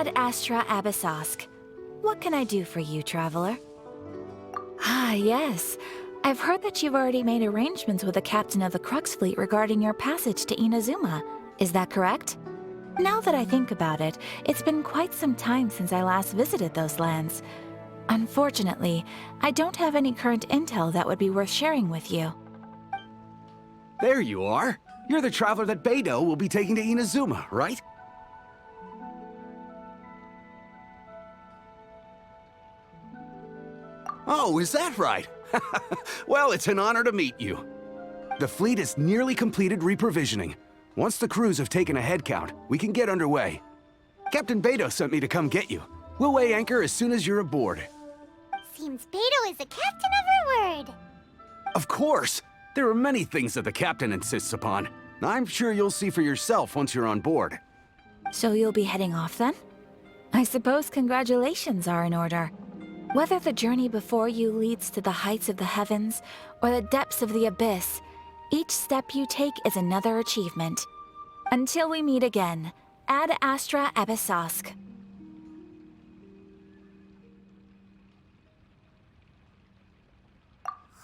Ad Astra Abyssosk. What can I do for you, traveler? Ah, yes. I've heard that you've already made arrangements with the captain of the Crux Fleet regarding your passage to Inazuma. Is that correct? Now that I think about it, it's been quite some time since I last visited those lands. Unfortunately, I don't have any current intel that would be worth sharing with you. There you are. You're the traveler that Beidou will be taking to Inazuma, right? Oh, is that right? Well, it's an honor to meet you. The fleet has nearly completed reprovisioning. Once the crews have taken a head count, we can get underway. Captain Beidou sent me to come get you. We'll weigh anchor as soon as you're aboard. Seems Beidou is a captain of her word. Of course! There are many things that the captain insists upon. I'm sure you'll see for yourself once you're on board. So you'll be heading off then? I suppose congratulations are in order. Whether the journey before you leads to the heights of the heavens or the depths of the abyss, each step you take is another achievement. Until we meet again, Ad Astra Abyssosk.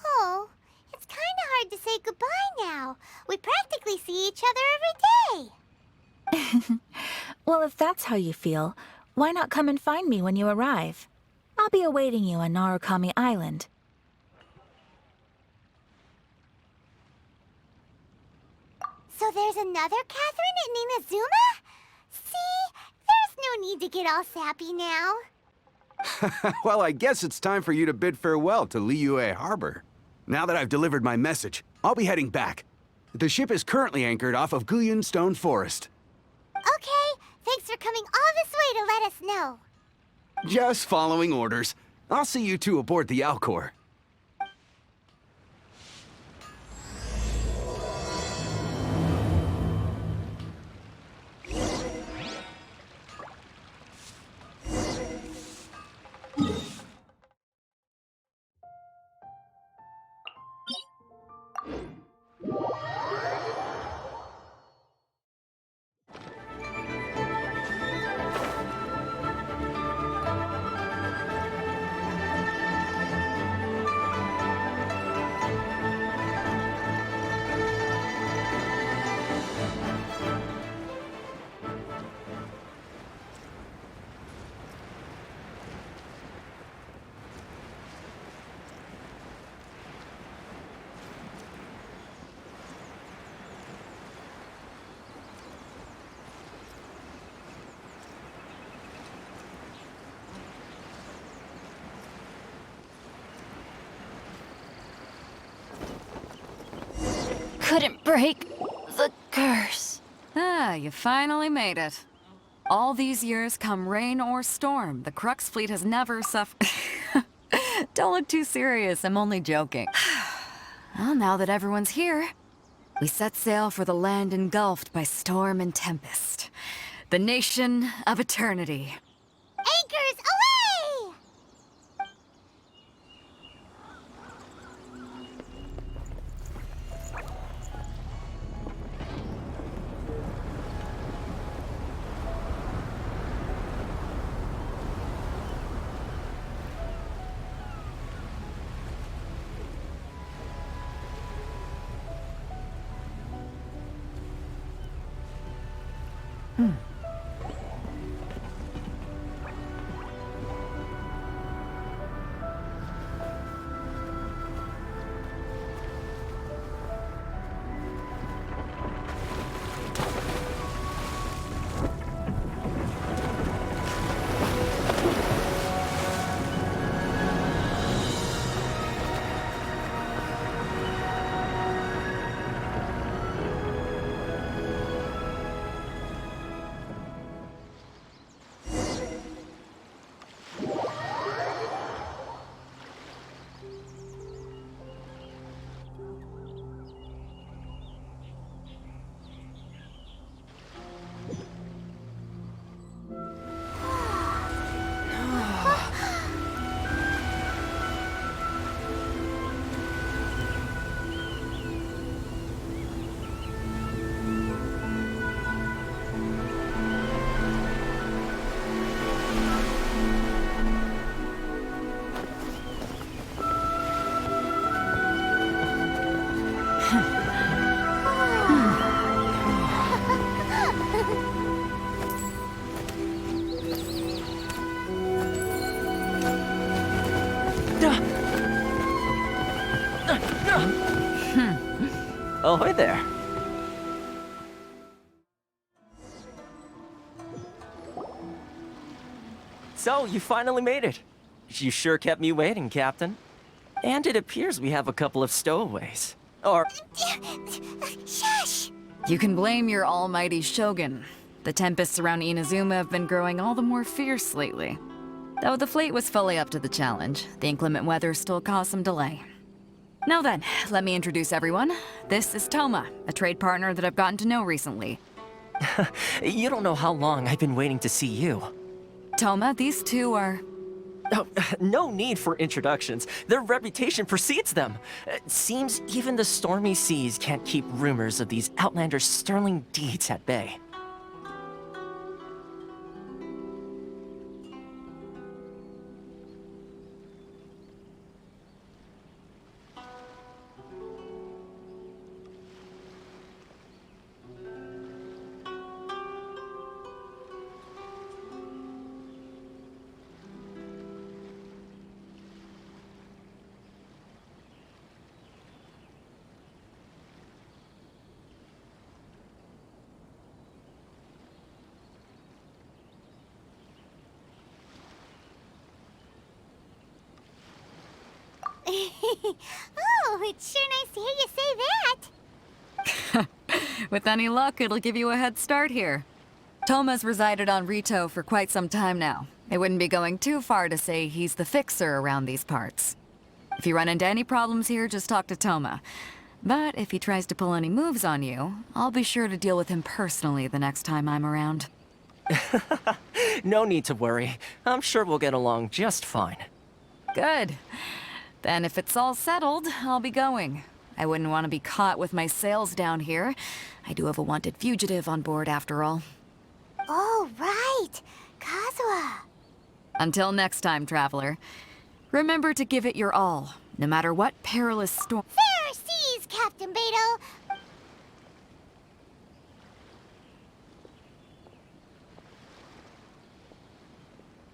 Oh, it's kinda hard to say goodbye now. We practically see each other every day. Well, if that's how you feel, why not come and find me when you arrive? I'll be awaiting you on Narukami Island. So there's another Catherine in Inazuma? See? There's no need to get all sappy now. Well, I guess it's time for you to bid farewell to Liyue Harbor. Now that I've delivered my message, I'll be heading back. The ship is currently anchored off of Guyun Stone Forest. Okay, thanks for coming all this way to let us know. Just following orders. I'll see you two aboard the Alcor. Couldn't break the curse. Ah, you finally made it. All these years, come rain or storm, the Crux Fleet has never suffered. Don't look too serious, I'm only joking. Well, now that everyone's here, we set sail for the land engulfed by storm and tempest. The nation of eternity. Anchors away! Ahoy there. So, you finally made it. You sure kept me waiting, Captain. And it appears we have a couple of stowaways. Or... Shush! You can blame your almighty Shogun. The tempests around Inazuma have been growing all the more fierce lately. Though the fleet was fully up to the challenge, the inclement weather still caused some delay. Now then, let me introduce everyone. This is Toma, a trade partner that I've gotten to know recently. You don't know how long I've been waiting to see you. Toma, these two are... Oh, no need for introductions. Their reputation precedes them. Seems even the stormy seas can't keep rumors of these Outlanders' sterling deeds at bay. Oh, it's sure nice to hear you say that. With any luck, it'll give you a head start here. Toma's resided on Rito for quite some time now. It wouldn't be going too far to say he's the fixer around these parts. If you run into any problems here, just talk to Toma. But if he tries to pull any moves on you, I'll be sure to deal with him personally the next time I'm around. No need to worry. I'm sure we'll get along just fine. Good. Then if it's all settled, I'll be going. I wouldn't want to be caught with my sails down here. I do have a wanted fugitive on board after all. Oh, right. Kazuha. Until next time, traveler. Remember to give it your all, no matter what perilous storm. Fair seas, Captain Beto.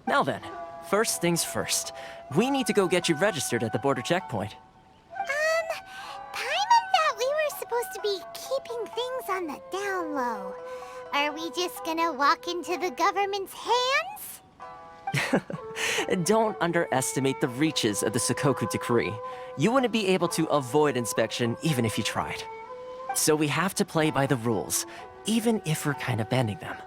Now then, first things first. We need to go get you registered at the border checkpoint. Paimon thought we were supposed to be keeping things on the down low. Are we just gonna walk into the government's hands? Don't underestimate the reaches of the Sakoku Decree. You wouldn't be able to avoid inspection even if you tried. So we have to play by the rules, even if we're kind of bending them.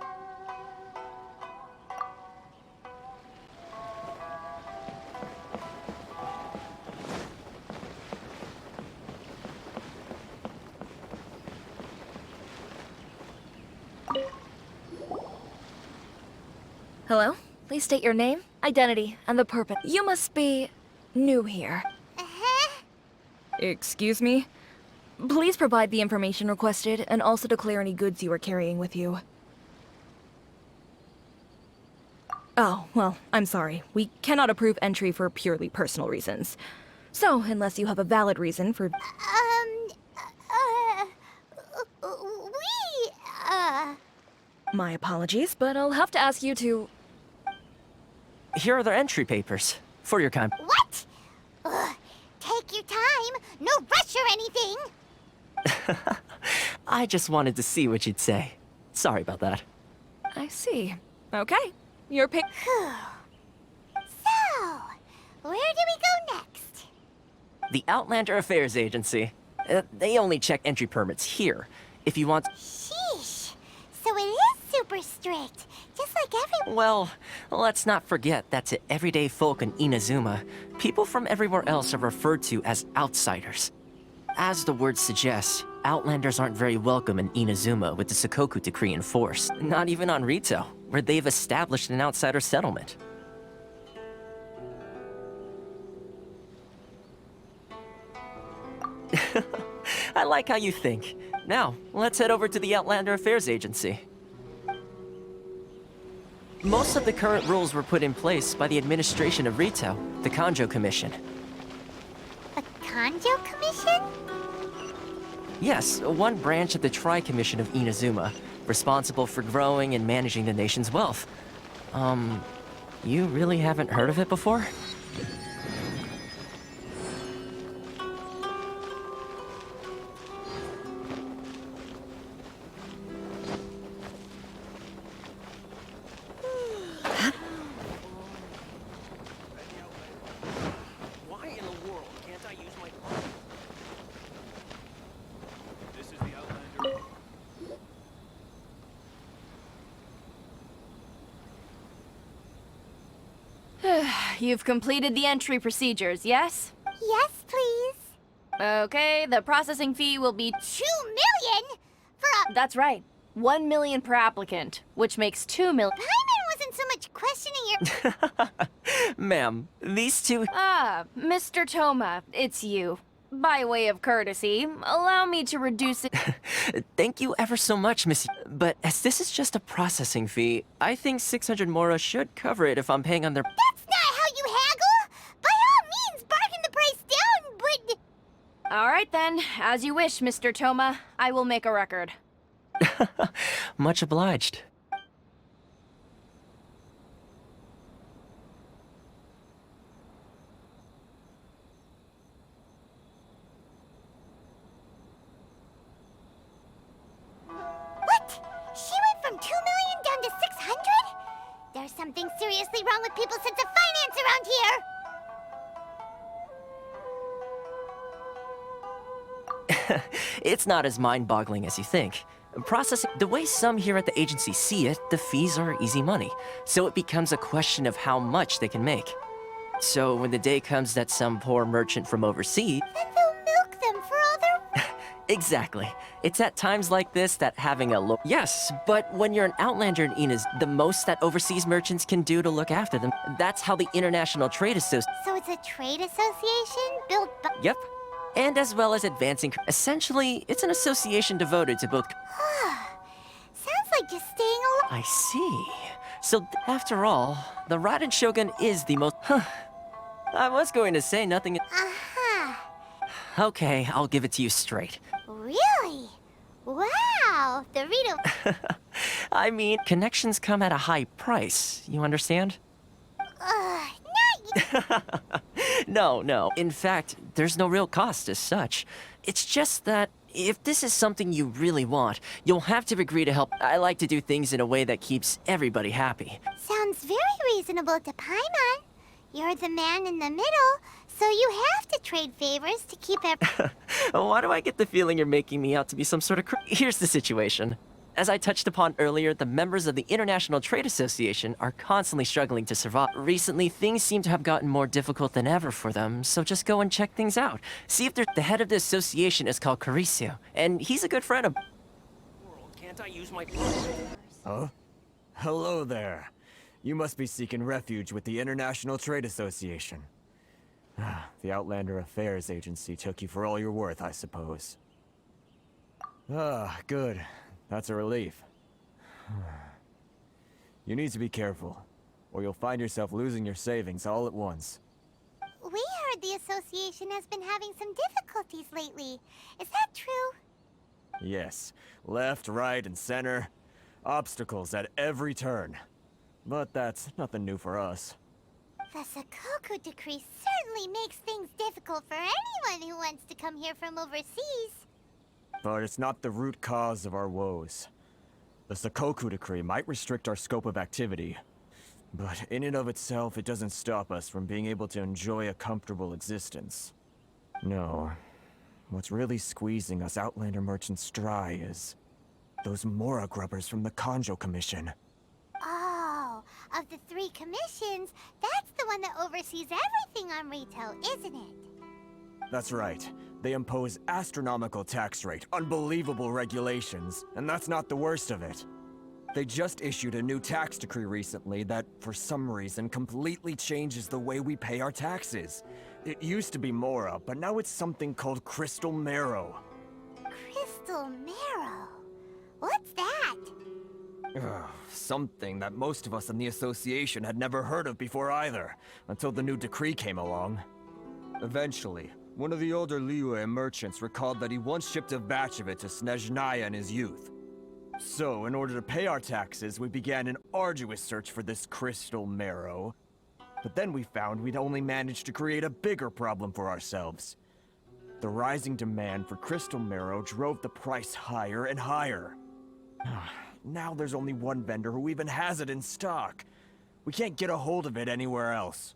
Hello? Please state your name, identity, and the purpose. You must be new here. Excuse me? Please provide the information requested and also declare any goods you are carrying with you. Oh, well, I'm sorry. We cannot approve entry for purely personal reasons. So, unless you have a valid reason for... My apologies, but I'll have to ask you to... Here are the entry papers, for your kind. What? Take your time. No rush or anything. I just wanted to see what you'd say. Sorry about that. I see. Okay. Your pick... So, where do we go next? The Outlander Affairs Agency. They only check entry permits here. If you want... Sheesh. So it is super strict, just like every... Well, let's not forget that to everyday folk in Inazuma, people from everywhere else are referred to as outsiders. As the word suggests, Outlanders aren't very welcome in Inazuma with the Sakoku Decree in force. Not even on Rito, where they've established an outsider settlement. I like how you think. Now, let's head over to the Outlander Affairs Agency. Most of the current rules were put in place by the administration of Rito, the Kanjo Commission. A Kanjo Commission? Yes, one branch of the Tri-Commission of Inazuma, responsible for growing and managing the nation's wealth. You really haven't heard of it before? You've completed the entry procedures, yes? Yes, please. Okay, the processing fee will be... 2 million? For a... That's right. 1 million per applicant, which makes 2 million. Paimon wasn't so much questioning your... Ma'am, these two... Ah, Mr. Toma, it's you. By way of courtesy, allow me to reduce it... Thank you ever so much, Miss. But as this is just a processing fee, I think 600 Mora should cover it if I'm paying on their... That's not how you haggle! By all means, bargain the price down, but... All right then, as you wish, Mr. Toma. I will make a record. Much obliged. What? She went from 2 million down to 600? There's something seriously wrong with people's sense of finance around here! It's not as mind-boggling as you think. Processing, the way some here at the agency see it, the fees are easy money. So it becomes a question of how much they can make. So when the day comes that some poor merchant from overseas... Then they'll milk them for all their... Exactly. It's at times like this that having a look... Yes, but when you're an Outlander in Ina's, the most that overseas merchants can do to look after them, that's how the International Trade Association... So it's a trade association built by... Yep. And as well as advancing... Essentially, it's an association devoted to both... Sounds like just staying alive. I see. So, after all, the Raiden Shogun is the most... I was going to say nothing... Uh-huh. Okay, I'll give it to you straight. Really? Wow, the Rito... I mean, connections come at a high price, you understand? Not No. In fact, there's no real cost as such. It's just that if this is something you really want, you'll have to agree to help. I like to do things in a way that keeps everybody happy. Sounds very reasonable to Paimon. You're the man in the middle, so you have to trade favors to keep Why do I get the feeling you're making me out to be some sort of Here's the situation. As I touched upon earlier, the members of the International Trade Association are constantly struggling to survive. Recently, things seem to have gotten more difficult than ever for them, so just go and check things out. See if the head of the association is called Caricio, and he's a good friend of... Can't I use my... Huh? Hello there. You must be seeking refuge with the International Trade Association. The Outlander Affairs Agency took you for all you're worth, I suppose. Good. That's a relief. You need to be careful, or you'll find yourself losing your savings all at once. We heard the association has been having some difficulties lately. Is that true? Yes. Left, right, and center. Obstacles at every turn. But that's nothing new for us. The Sakoku decree certainly makes things difficult for anyone who wants to come here from overseas. But it's not the root cause of our woes. The Sakoku decree might restrict our scope of activity, but in and of itself, it doesn't stop us from being able to enjoy a comfortable existence. No. What's really squeezing us Outlander merchants dry is those Mora grubbers from the Kanjo Commission. Oh, of the 3 commissions, that's the one that oversees everything on retail, isn't it? That's right. They impose astronomical tax rate, unbelievable regulations, and that's not the worst of it. They just issued a new tax decree recently that, for some reason, completely changes the way we pay our taxes. It used to be Mora, but now it's something called Crystal Marrow. Crystal Marrow? What's that? Something that most of us in the association had never heard of before either, until the new decree came along. Eventually, one of the older Liyue merchants recalled that he once shipped a batch of it to Snezhnaya in his youth. So, in order to pay our taxes, we began an arduous search for this crystal marrow. But then we found we'd only managed to create a bigger problem for ourselves. The rising demand for crystal marrow drove the price higher and higher. Now there's only one vendor who even has it in stock. We can't get a hold of it anywhere else.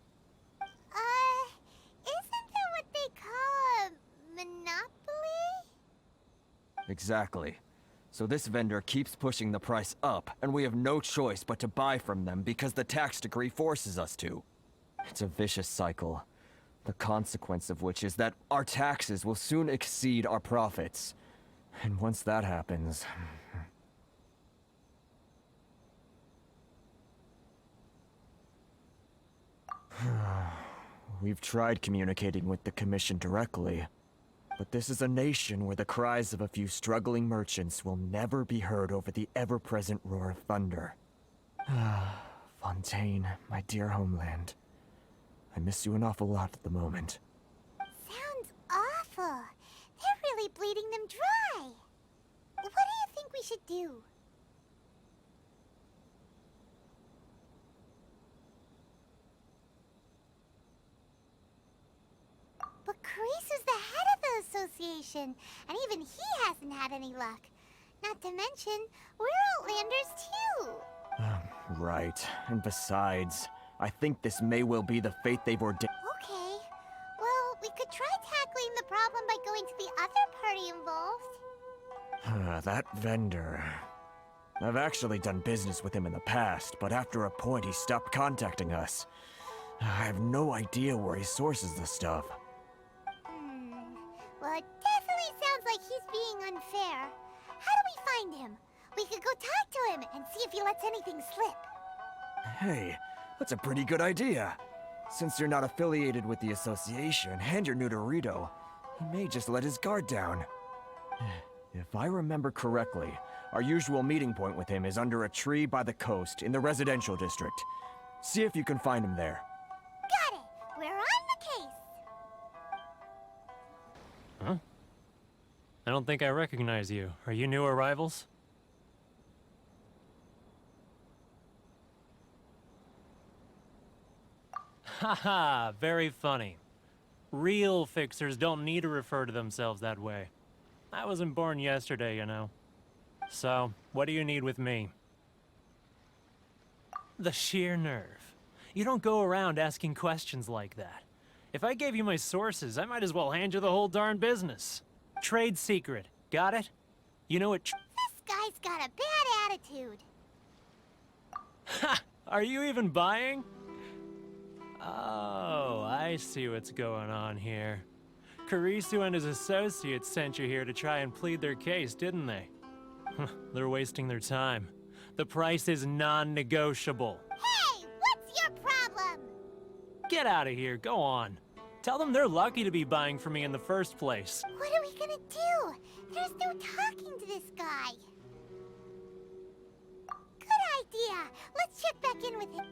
Isn't that what they call a monopoly? Exactly. So this vendor keeps pushing the price up, and we have no choice but to buy from them because the tax decree forces us to. It's a vicious cycle. The consequence of which is that our taxes will soon exceed our profits. And once that happens... We've tried communicating with the Commission directly, but this is a nation where the cries of a few struggling merchants will never be heard over the ever-present roar of thunder. Fontaine, my dear homeland. I miss you an awful lot at the moment. Sounds awful. They're really bleeding them dry. What do you think we should do? But Carice is the head of the association, and even he hasn't had any luck. Not to mention, we're Outlanders too. Right. And besides, I think this may well be the fate they've ordained. Okay. Well, we could try tackling the problem by going to the other party involved. That vendor... I've actually done business with him in the past, but after a point he stopped contacting us. I have no idea where he sources the stuff. Well, it definitely sounds like he's being unfair. How do we find him? We could go talk to him and see if he lets anything slip. Hey, that's a pretty good idea. Since you're not affiliated with the association and you're new to Rito, he may just let his guard down. If I remember correctly, our usual meeting point with him is under a tree by the coast in the residential district. See if you can find him there. Got it! We're on the case! Huh? I don't think I recognize you. Are you new arrivals? Haha, very funny. Real fixers don't need to refer to themselves that way. I wasn't born yesterday, you know. So, what do you need with me? The sheer nerve. You don't go around asking questions like that. If I gave you my sources, I might as well hand you the whole darn business. Trade secret. Got it? You know what This guy's got a bad attitude. Ha! Are you even buying? Oh, I see what's going on here. Karisu and his associates sent you here to try and plead their case, didn't they? They're wasting their time. The price is non-negotiable. Hey, what's your problem? Get out of here, go on. Tell them they're lucky to be buying from me in the first place. What are we gonna do? There's no talking to this guy. Good idea. Let's check back in with him.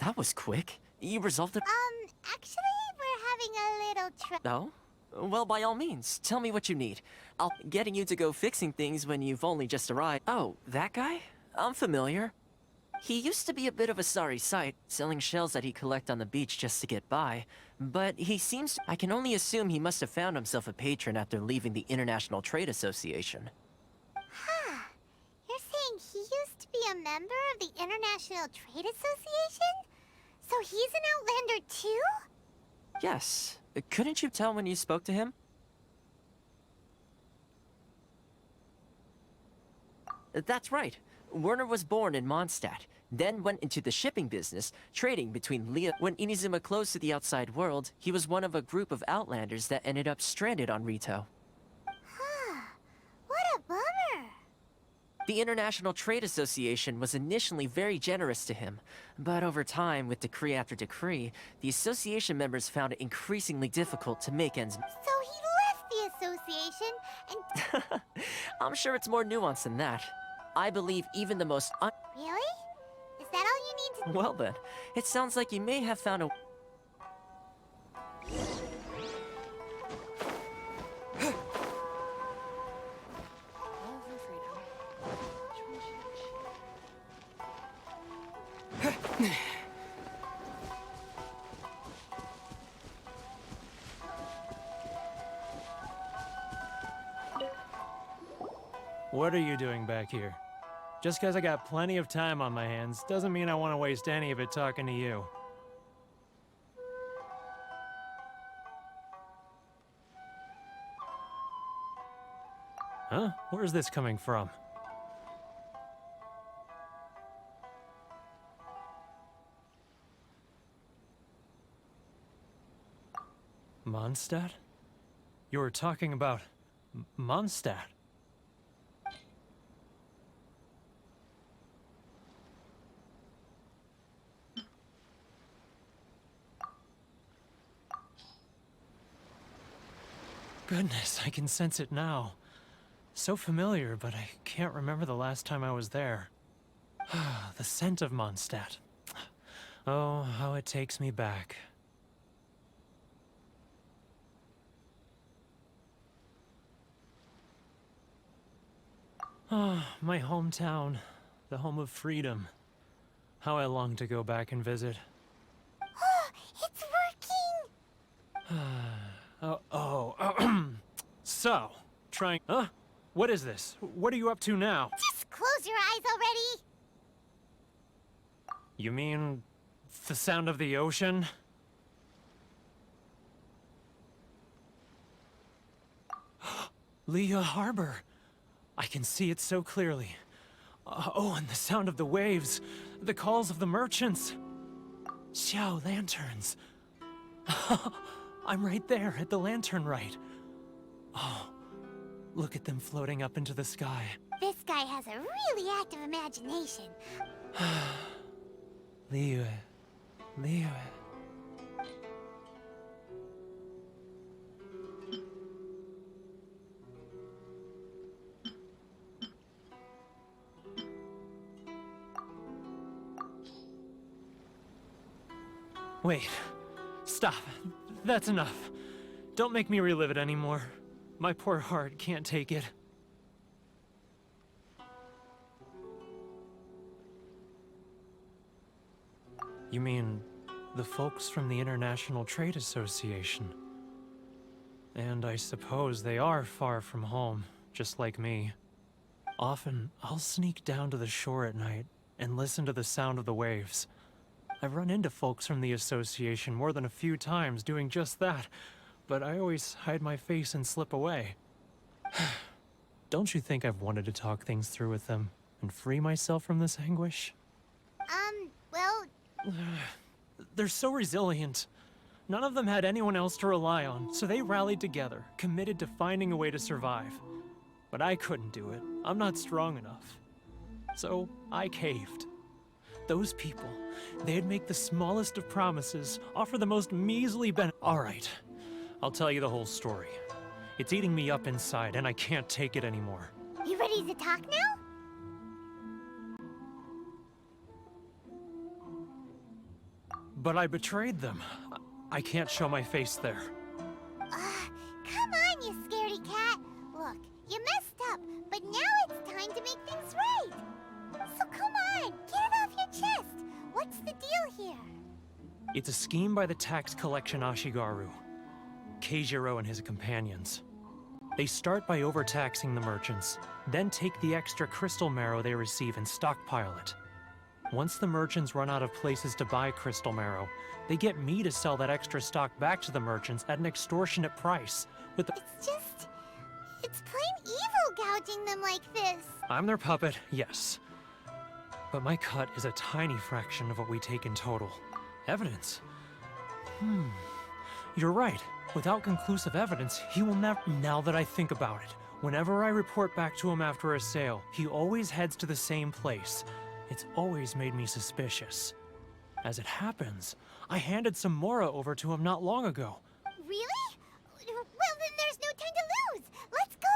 That was quick. You resolved it. Actually, we're having a little trouble. Oh? Well, by all means, tell me what you need. I'll getting you to go fixing things when you've only just arrived. Oh, that guy? I'm familiar. He used to be a bit of a sorry sight, selling shells that he'd collect on the beach just to get by. But he seems... I can only assume he must have found himself a patron after leaving the International Trade Association. Huh. You're saying he used to be a member of the International Trade Association? So he's an Outlander too? Yes. Couldn't you tell when you spoke to him? That's right. Werner was born in Mondstadt, then went into the shipping business, trading between Leo. When Inazuma closed to the outside world, he was one of a group of Outlanders that ended up stranded on Rito. Huh. What a bummer. The International Trade Association was initially very generous to him, but over time, with decree after decree, the association members found it increasingly difficult to make ends meet. So he left the association and... I'm sure it's more nuanced than that. I believe even the most Really? Is that all you need to... Well then, it sounds like you may have found a... What are you doing back here? Just because I got plenty of time on my hands doesn't mean I want to waste any of it talking to you. Huh? Where's this coming from? Mondstadt? You were talking about Mondstadt. Goodness, I can sense it now. So familiar, but I can't remember the last time I was there. The scent of Mondstadt. Oh, how it takes me back. Ah, my hometown. The home of freedom. How I long to go back and visit. It's working! So, trying... Huh? What is this? What are you up to now? Just close your eyes already! You mean... the sound of the ocean? Leah Harbor. I can see it so clearly. Oh, and the sound of the waves. The calls of the merchants. Xiao lanterns. I'm right there at the lantern right. Oh, look at them floating up into the sky. This guy has a really active imagination. Liyue. Liyue. Wait. Stop. That's enough. Don't make me relive it anymore. My poor heart can't take it. You mean the folks from the International Trade Association? And I suppose they are far from home, just like me. Often, I'll sneak down to the shore at night and listen to the sound of the waves. I've run into folks from the association more than a few times doing just that, but I always hide my face and slip away. Don't you think I've wanted to talk things through with them and free myself from this anguish? Well... They're so resilient. None of them had anyone else to rely on, so they rallied together, committed to finding a way to survive. But I couldn't do it. I'm not strong enough. So I caved. Those people, they'd make the smallest of promises, offer the most measly All right, I'll tell you the whole story. It's eating me up inside, and I can't take it anymore. You ready to talk now? But I betrayed them. I can't show my face there. Come on, you scaredy cat. Look, you messed up, but now it's time to make things right. So come on, get it off your chest. What's the deal here? It's a scheme by the tax collection Ashigaru, Keijiro and his companions. They start by overtaxing the merchants, then take the extra crystal marrow they receive and stockpile it. Once the merchants run out of places to buy crystal marrow, they get me to sell that extra stock back to the merchants at an extortionate price. With the It's plain evil gouging them like this. I'm their puppet, yes. But my cut is a tiny fraction of what we take in total. Evidence? You're right. Without conclusive evidence, he will never... Now that I think about it, whenever I report back to him after a sale, he always heads to the same place. It's always made me suspicious. As it happens, I handed some Mora over to him not long ago. Really? Well, then there's no time to lose. Let's go.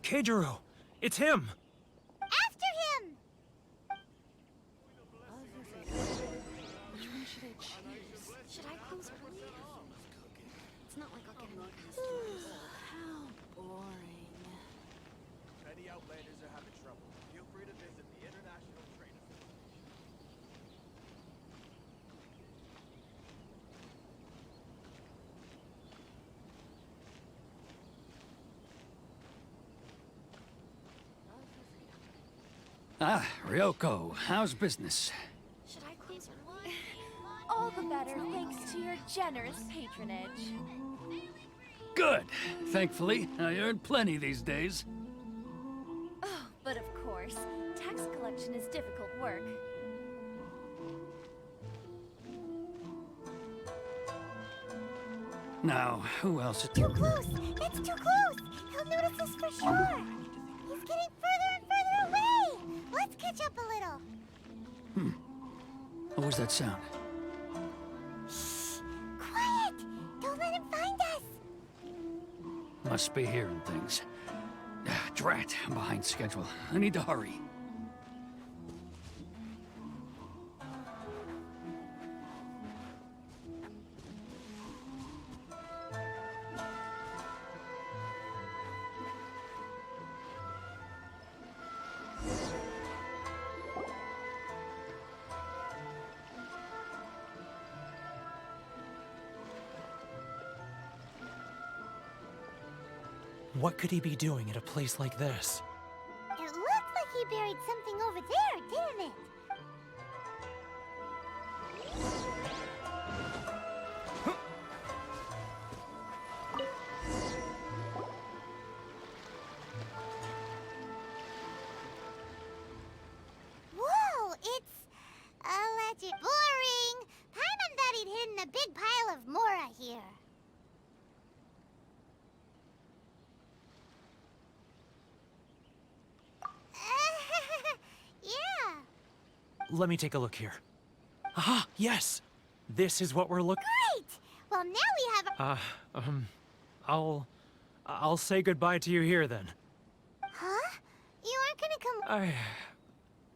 Keijiro! It's him! After him! Should I close early? It's not like I'll get any customers. How boring. If any Outlanders are having trouble, feel free to visit the International Trade Association. Ah, Ryoko, how's business? Should I close early? All the better thanks to your generous patronage. Good. Thankfully, I earn plenty these days. Oh, but of course, tax collection is difficult work. Now, who else is... Too close! It's too close! He'll notice us for sure! He's getting further and further away! Let's catch up a little. What was that sound? Shh! Quiet! Don't let him find us! Must be hearing things. Ah, drat, I'm behind schedule. I need to hurry. What could he be doing at a place like this? It looked like he buried something over there, didn't it? Whoa, it's a legend. Boring! Paimon thought he'd hidden a big pile of Mora here. Yeah. Let me take a look here. Ah, yes! This is what we're looking... Great! Well, now we have a... I'll say goodbye to you here then. Huh? You aren't gonna come...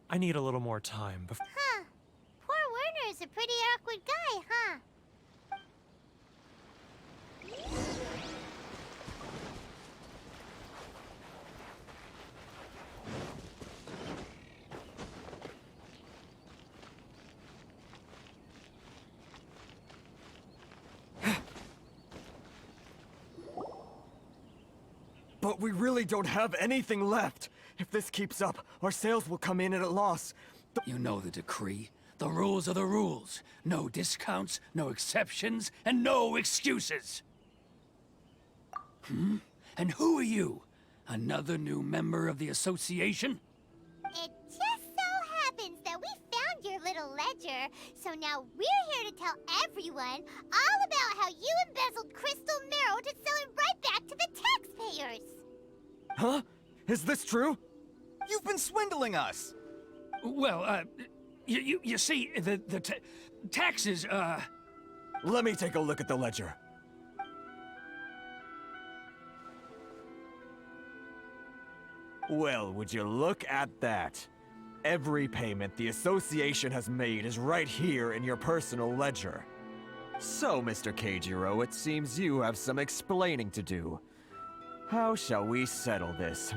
I need a little more time before... Huh. Poor Werner's a pretty awkward guy, huh? But we really don't have anything left. If this keeps up, our sales will come in at a loss. You know the decree. The rules are the rules. No discounts, no exceptions, and no excuses. And who are you? Another new member of the association? It just so happens that we found your little ledger, so now we're here to tell everyone all about how you embezzled crystal marrow to sell it right back to the taxpayers. Huh? Is this true? You've been swindling us! Well, you see, the taxes, Let me take a look at the ledger. Well, would you look at that? Every payment the association has made is right here in your personal ledger. So, Mr. Keijiro, it seems you have some explaining to do. How shall we settle this,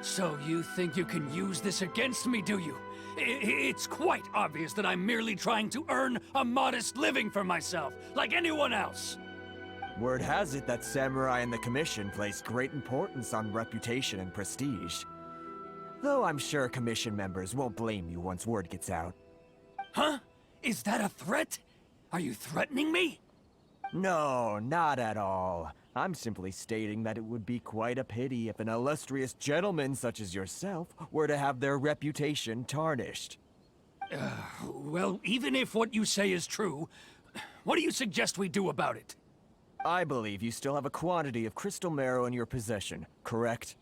So you think you can use this against me, do you? It's quite obvious that I'm merely trying to earn a modest living for myself, like anyone else. Word has it that Samurai and the Commission place great importance on reputation and prestige. Though I'm sure Commission members won't blame you once word gets out. Huh? Is that a threat? Are you threatening me? No, not at all. I'm simply stating that it would be quite a pity if an illustrious gentleman such as yourself were to have their reputation tarnished. Well, even if what you say is true, what do you suggest we do about it? I believe you still have a quantity of crystal marrow in your possession, correct?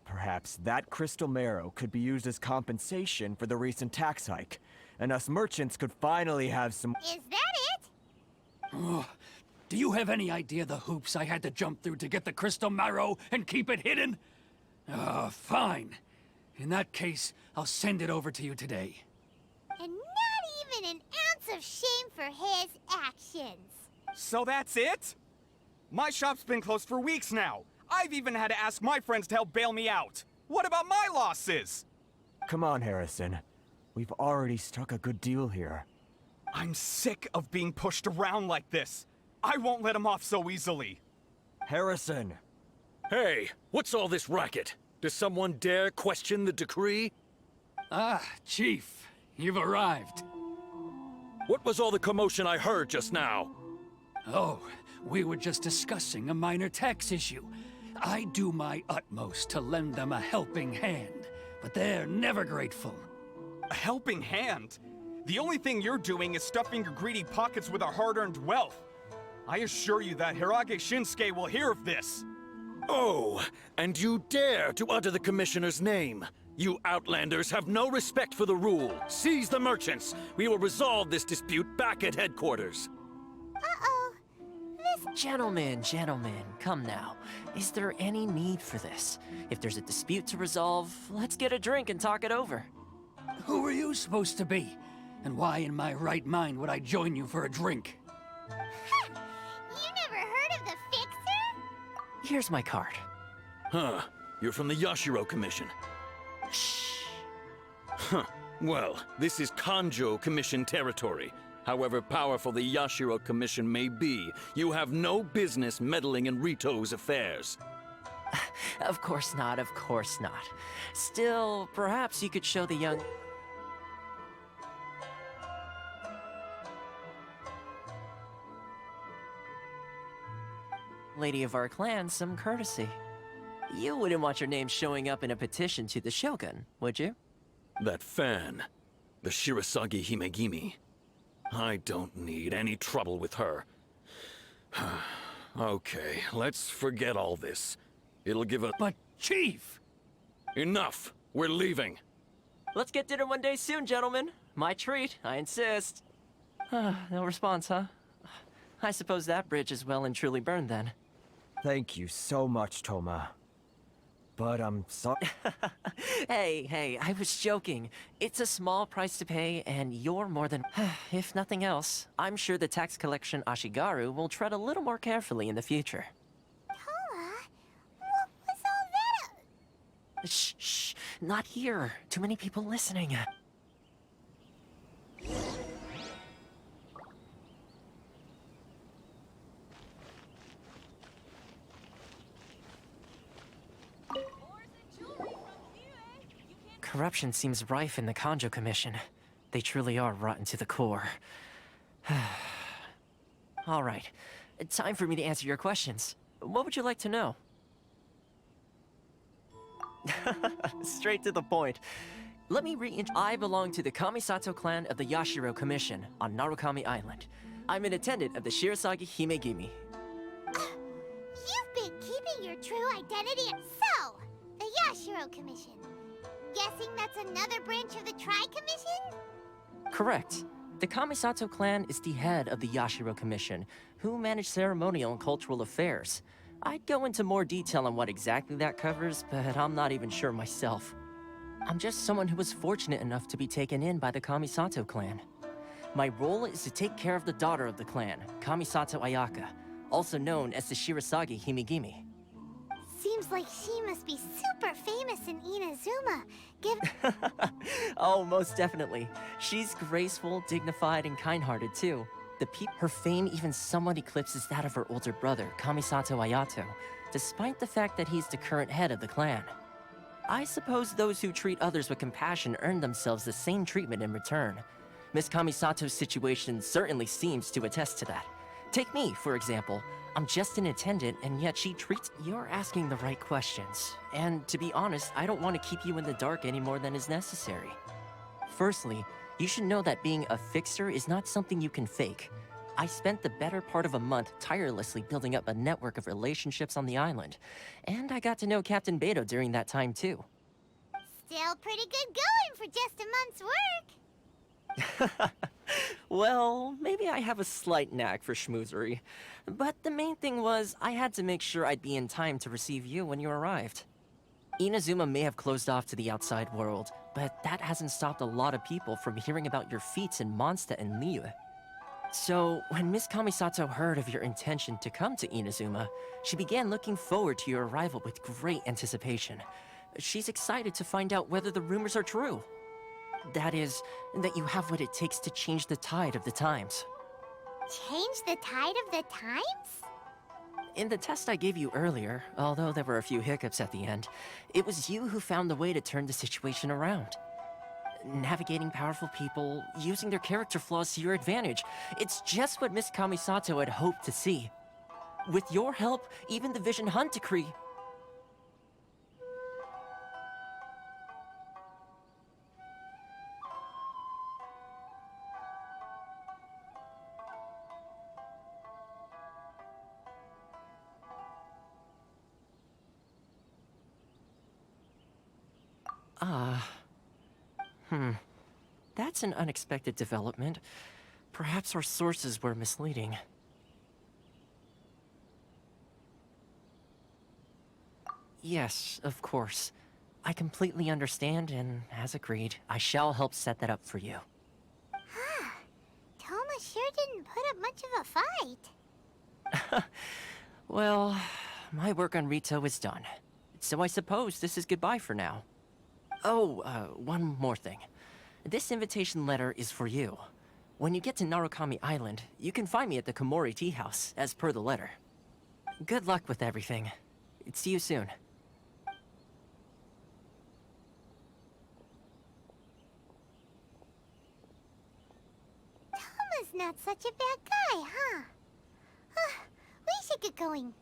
Perhaps that crystal marrow could be used as compensation for the recent tax hike, and us merchants could finally have some... Is that it? Oh, Do you have any idea the hoops I had to jump through to get the crystal marrow and keep it hidden? Fine. In that case, I'll send it over to you today. And not even an ounce of shame for his actions. So that's it? My shop's been closed for weeks now. I've even had to ask my friends to help bail me out. What about my losses? Come on, Harrison. We've already struck a good deal here. I'm sick of being pushed around like this. I won't let him off so easily. Harrison! Hey, what's all this racket? Does someone dare question the decree? Ah, Chief, you've arrived. What was all the commotion I heard just now? Oh, we were just discussing a minor tax issue. I do my utmost to lend them a helping hand, but they're never grateful. A helping hand? The only thing you're doing is stuffing your greedy pockets with our hard-earned wealth. I assure you that Hirage Shinsuke will hear of this. Oh, and you dare to utter the Commissioner's name? You Outlanders have no respect for the rule. Seize the merchants. We will resolve this dispute back at headquarters. Uh-oh. Gentlemen, come now. Is there any need for this? If there's a dispute to resolve, let's get a drink and talk it over. Who are you supposed to be? And why in my right mind would I join you for a drink? You never heard of the Fixer? Here's my card. Huh. You're from the Yashiro Commission. Shh. Huh. Well, this is Kanjo Commission territory. However powerful the Yashiro Commission may be, you have no business meddling in Rito's affairs. Of course not, of course not. Still, perhaps you could show the young... lady of our clan some courtesy. You wouldn't want your name showing up in a petition to the Shogun, would you? That fan, the Shirasagi Himegimi. I don't need any trouble with her. Okay, let's forget all this. It'll give a... But, Chief! Enough! We're leaving! Let's get dinner one day soon, gentlemen. My treat, I insist. No response, huh? I suppose that bridge is well and truly burned then. Thank you so much, Toma. But I'm sorry. Hey, I was joking. It's a small price to pay, and you're more than... If nothing else, I'm sure the tax collection Ashigaru will tread a little more carefully in the future. Tola, what was all that? Shh, not here. Too many people listening. Corruption seems rife in the Kanjo Commission. They truly are rotten to the core. All right, time for me to answer your questions. What would you like to know? Straight to the point. Let me I belong to the Kamisato clan of the Yashiro Commission on Narukami Island. I'm an attendant of the Shirasagi Himegimi. You've been keeping your true identity. So, the Yashiro Commission. Guessing that's another branch of the Tri-Commission? Correct. The Kamisato clan is the head of the Yashiro Commission, who manage ceremonial and cultural affairs. I'd go into more detail on what exactly that covers, but I'm not even sure myself. I'm just someone who was fortunate enough to be taken in by the Kamisato clan. My role is to take care of the daughter of the clan, Kamisato Ayaka, also known as the Shirasagi Himegimi. Seems like she must be super famous in Inazuma. Oh, most definitely. She's graceful, dignified, and kind-hearted too. Her fame even somewhat eclipses that of her older brother, Kamisato Ayato, despite the fact that he's the current head of the clan. I suppose those who treat others with compassion earn themselves the same treatment in return. Miss Kamisato's situation certainly seems to attest to that. Take me, for example. I'm just an attendant, and yet she treats... You're asking the right questions. And to be honest, I don't want to keep you in the dark any more than is necessary. Firstly, you should know that being a fixer is not something you can fake. I spent the better part of a month tirelessly building up a network of relationships on the island. And I got to know Captain Beto during that time, too. Still pretty good going for just a month's work. Well, maybe I have a slight knack for schmoozery. But the main thing was, I had to make sure I'd be in time to receive you when you arrived. Inazuma may have closed off to the outside world, but that hasn't stopped a lot of people from hearing about your feats in Mondstadt and Liyue. So, when Miss Kamisato heard of your intention to come to Inazuma, she began looking forward to your arrival with great anticipation. She's excited to find out whether the rumors are true. That is, that you have what it takes to change the tide of the times. Change the tide of the times? In the test I gave you earlier, although there were a few hiccups at the end, it was you who found the way to turn the situation around. Navigating powerful people, using their character flaws to your advantage. It's just what Miss Kamisato had hoped to see. With your help, even the Vision Hunt decree. That's an unexpected development. Perhaps our sources were misleading. Yes, of course. I completely understand, and as agreed, I shall help set that up for you. Toma sure didn't put up much of a fight. Well, my work on Rito is done. So I suppose this is goodbye for now. Oh, one more thing. This invitation letter is for you. When you get to Narukami Island, you can find me at the Komori Tea House, as per the letter. Good luck with everything. See you soon. Toma's not such a bad guy, huh? We should get going.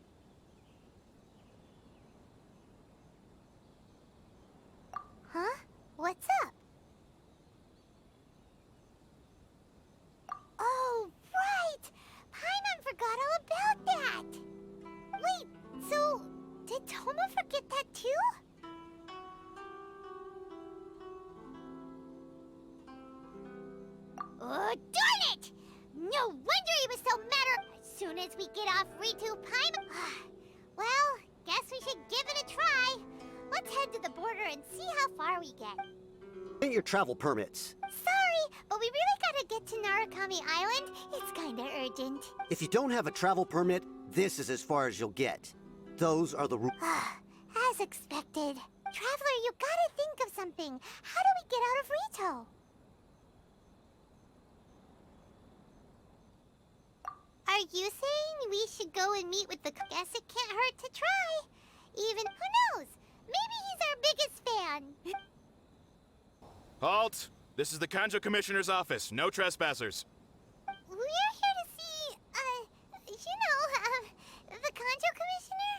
Huh? What's up? Oh, right! Paimon forgot all about that! Wait, so did Toma forget that too? Oh, darn it! No wonder he was so mad as soon as we get off Ritu Paimon. Well, guess we should give it a try. Let's head to the border and see how far we get. Get your travel permits. Sorry, but we really gotta get to Narukami Island. It's kinda urgent. If you don't have a travel permit, this is as far as you'll get. Those are the rules. As expected. Traveler, you gotta think of something. How do we get out of Rito? Are you saying we should go and meet with the... Guess it can't hurt to try. Even, who knows? Maybe he's our biggest fan. Halt! This is the Kanjo Commissioner's office. No trespassers. We're here to see, the Kanjo Commissioner?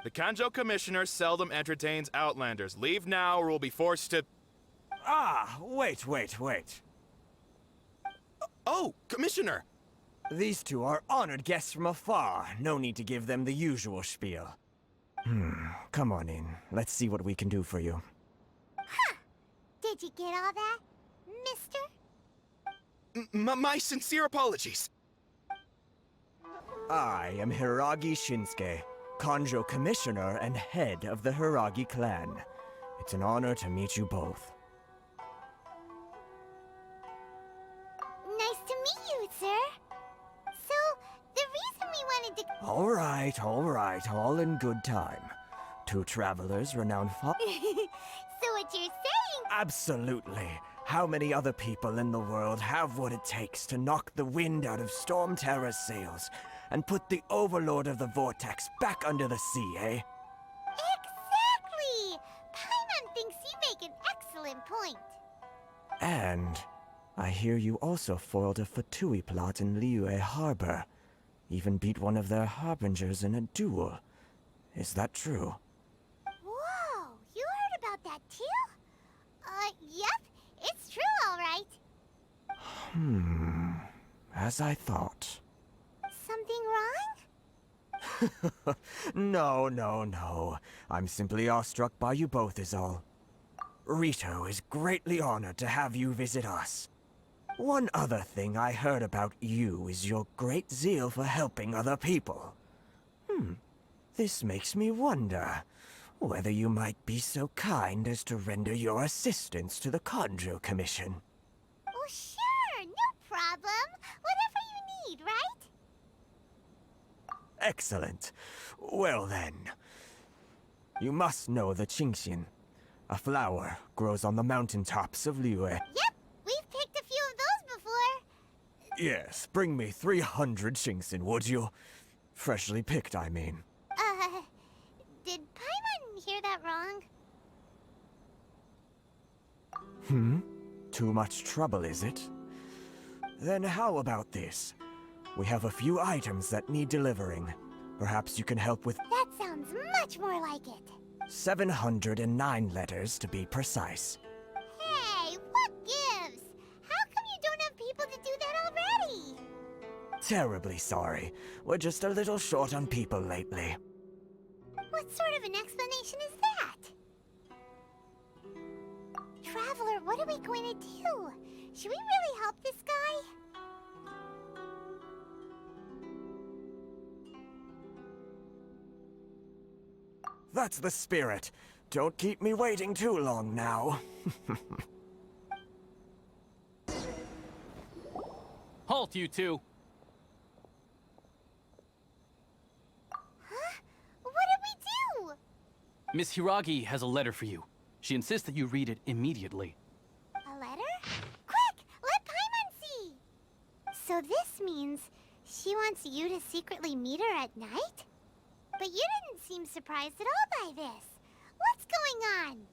The Kanjo Commissioner seldom entertains Outlanders. Leave now or we'll be forced to... Wait. Oh, Commissioner! These two are honored guests from afar. No need to give them the usual spiel. Come on in. Let's see what we can do for you. Did you get all that, mister? My sincere apologies. I am Hiragi Shinsuke, Kanjo Commissioner and head of the Hiragi clan. It's an honor to meet you both. Nice to meet you, sir. So, the reason we wanted to... All right, all in good time. Two travelers renowned for... So what you're saying... Absolutely. How many other people in the world have what it takes to knock the wind out of Storm Terror's sails and put the Overlord of the Vortex back under the sea, eh? Exactly! Paimon thinks you make an excellent point. And I hear you also foiled a Fatui plot in Liyue Harbor. Even beat one of their harbingers in a duel. Is that true? Whoa, you heard about that too? Yep, it's true, all right. As I thought. Something wrong? No. I'm simply awestruck by you both is all. Rito is greatly honored to have you visit us. One other thing I heard about you is your great zeal for helping other people. This makes me wonder whether you might be so kind as to render your assistance to the Conjo Commission. Oh, sure, no problem. Whatever you need, right? Excellent. Well then, you must know the Qingxian. A flower grows on the mountaintops of Liyue. Yep, we've picked a few of those before. Yes, bring me 300 Qingxian, would you? Freshly picked, I mean. Did Paimon hear that wrong? Too much trouble, is it? Then how about this? We have a few items that need delivering. Perhaps you can help with That sounds much more like it. 709 letters to be precise. Hey, what gives? How come you don't have people to do that already? Terribly sorry. We're just a little short on people lately. What sort of an explanation is that? Traveler, what are we going to do? Should we really help this guy? That's the spirit. Don't keep me waiting too long now. Halt, you two! Huh? What did we do? Miss Hiragi has a letter for you. She insists that you read it immediately. A letter? Quick! Let Paimon see! So this means she wants you to secretly meet her at night? But you didn't seem surprised at all by this. What's going on?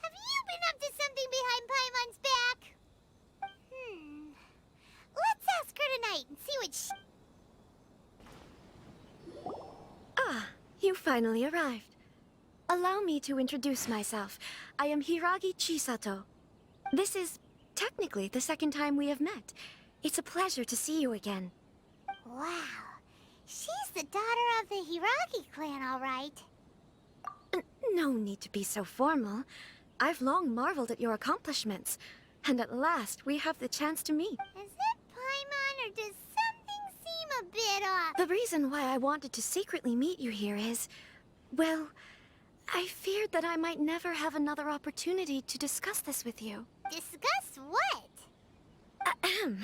Have you been up to something behind Paimon's back? Let's ask her tonight and see what she... Ah, you finally arrived. Allow me to introduce myself. I am Hiragi Chisato. This is technically the second time we have met. It's a pleasure to see you again. Wow. She's the daughter of the Hiragi clan, all right. No need to be so formal. I've long marveled at your accomplishments. And at last, we have the chance to meet. Is it Paimon, or does something seem a bit off? The reason why I wanted to secretly meet you here is... well, I feared that I might never have another opportunity to discuss this with you. Discuss what? Ahem.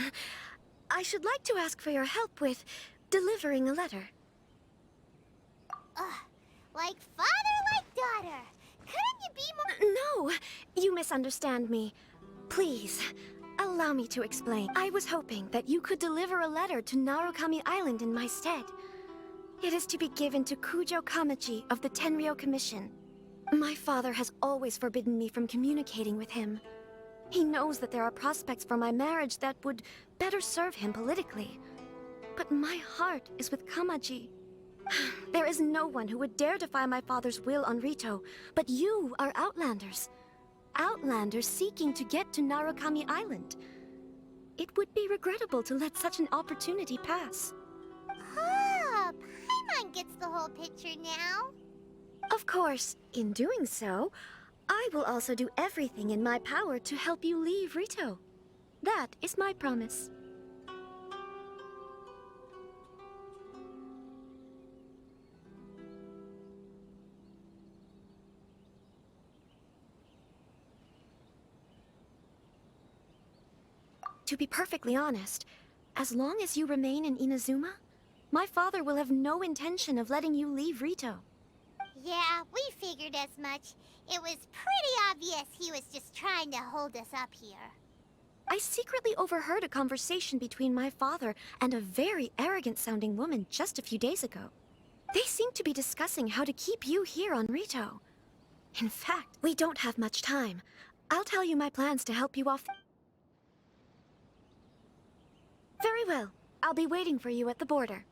I should like to ask for your help with delivering a letter. Like father, like daughter. Couldn't you be more... No, you misunderstand me. Please, allow me to explain. I was hoping that you could deliver a letter to Narukami Island in my stead. It is to be given to Kujo Kamachi of the Tenryou Commission. My father has always forbidden me from communicating with him. He knows that there are prospects for my marriage that would better serve him politically. But my heart is with Kamaji. There is no one who would dare defy my father's will on Rito, but you are Outlanders. Outlanders seeking to get to Narukami Island. It would be regrettable to let such an opportunity pass. Oh, Paimon gets the whole picture now. Of course, in doing so, I will also do everything in my power to help you leave Rito. That is my promise. To be perfectly honest, as long as you remain in Inazuma, my father will have no intention of letting you leave Rito. Yeah, we figured as much. It was pretty obvious he was just trying to hold us up here. I secretly overheard a conversation between my father and a very arrogant-sounding woman just a few days ago. They seemed to be discussing how to keep you here on Rito. In fact, we don't have much time. I'll tell you my plans to help you off. Very well. I'll be waiting for you at the border.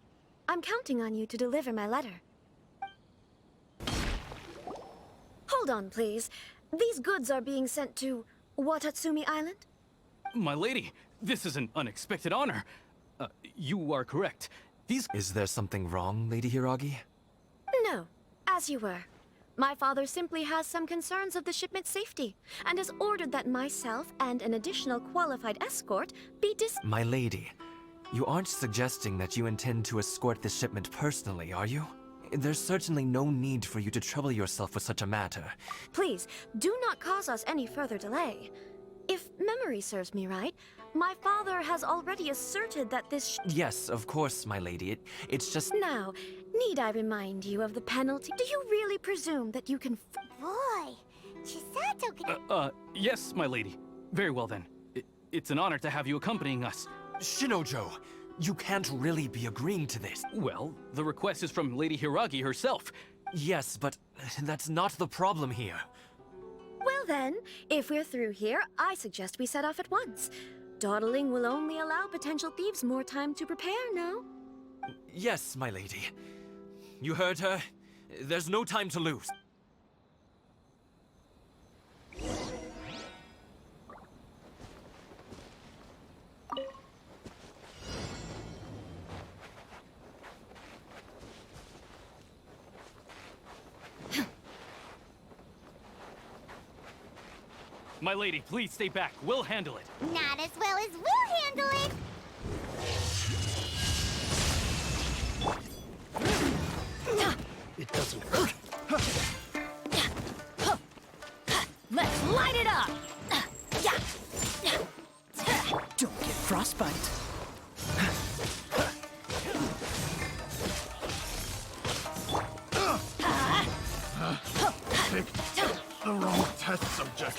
I'm counting on you to deliver my letter. Hold on, please. These goods are being sent to Watatsumi Island? My lady, this is an unexpected honor. You are correct. These... Is there something wrong, Lady Hiragi? No, as you were. My father simply has some concerns of the shipment's safety, and has ordered that myself and an additional qualified escort be My lady, you aren't suggesting that you intend to escort this shipment personally, are you? There's certainly no need for you to trouble yourself with such a matter. Please, do not cause us any further delay. If memory serves me right, my father has already asserted that this Yes, of course, my lady. It's just... Now, need I remind you of the penalty? Do you really presume that you can Boy, Chisato can... Yes, my lady. Very well then. It's an honor to have you accompanying us. Shinojo, you can't really be agreeing to this. Well, the request is from Lady Hiragi herself. Yes, but that's not the problem here. Well then, if we're through here, I suggest we set off at once. Dawdling will only allow potential thieves more time to prepare, no? Yes, my lady. You heard her. There's no time to lose. My lady, please stay back. We'll handle it. Not as well as we'll handle it! It doesn't hurt. Let's light it up! Don't get frostbite. Picked the wrong test subject.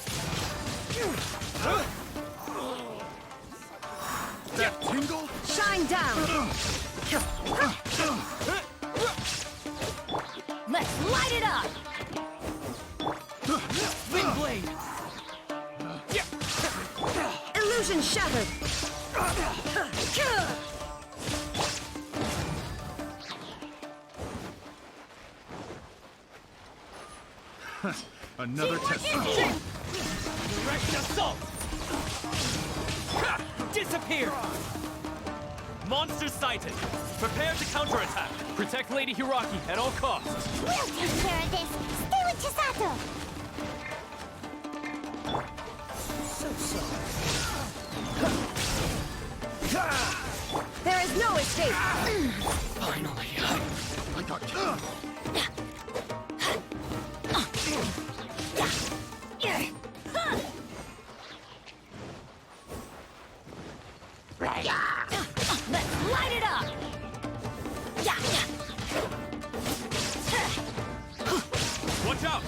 That tingle? Shine down! Let's light it up! Wind blade! Illusion shattered! Another test subject. Direct assault! Disappear! Monster sighted! Prepare to counterattack! Protect Lady Hiragi at all costs! We'll take care of this! Stay with Chisato! There is no escape! Finally, I got you. Let's light it up! Watch out!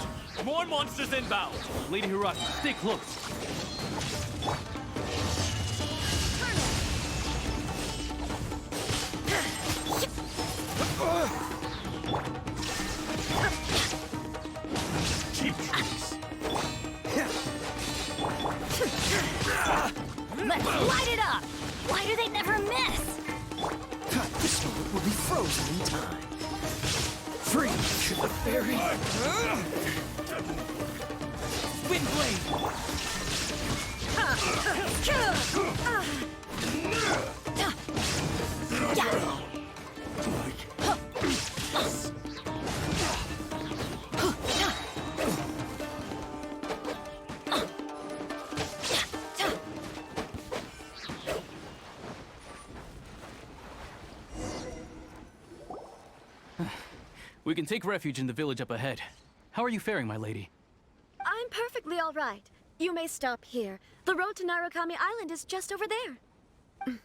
More monsters inbound! Lady Hiragi, stay close! Cheap tricks. Let's light it up! Why do they never miss? This one will be frozen in time. Freeze to the fairy. Wind blade! We can take refuge in the village up ahead. How are you faring, my lady? I'm perfectly all right. You may stop here. The road to Narukami Island is just over there.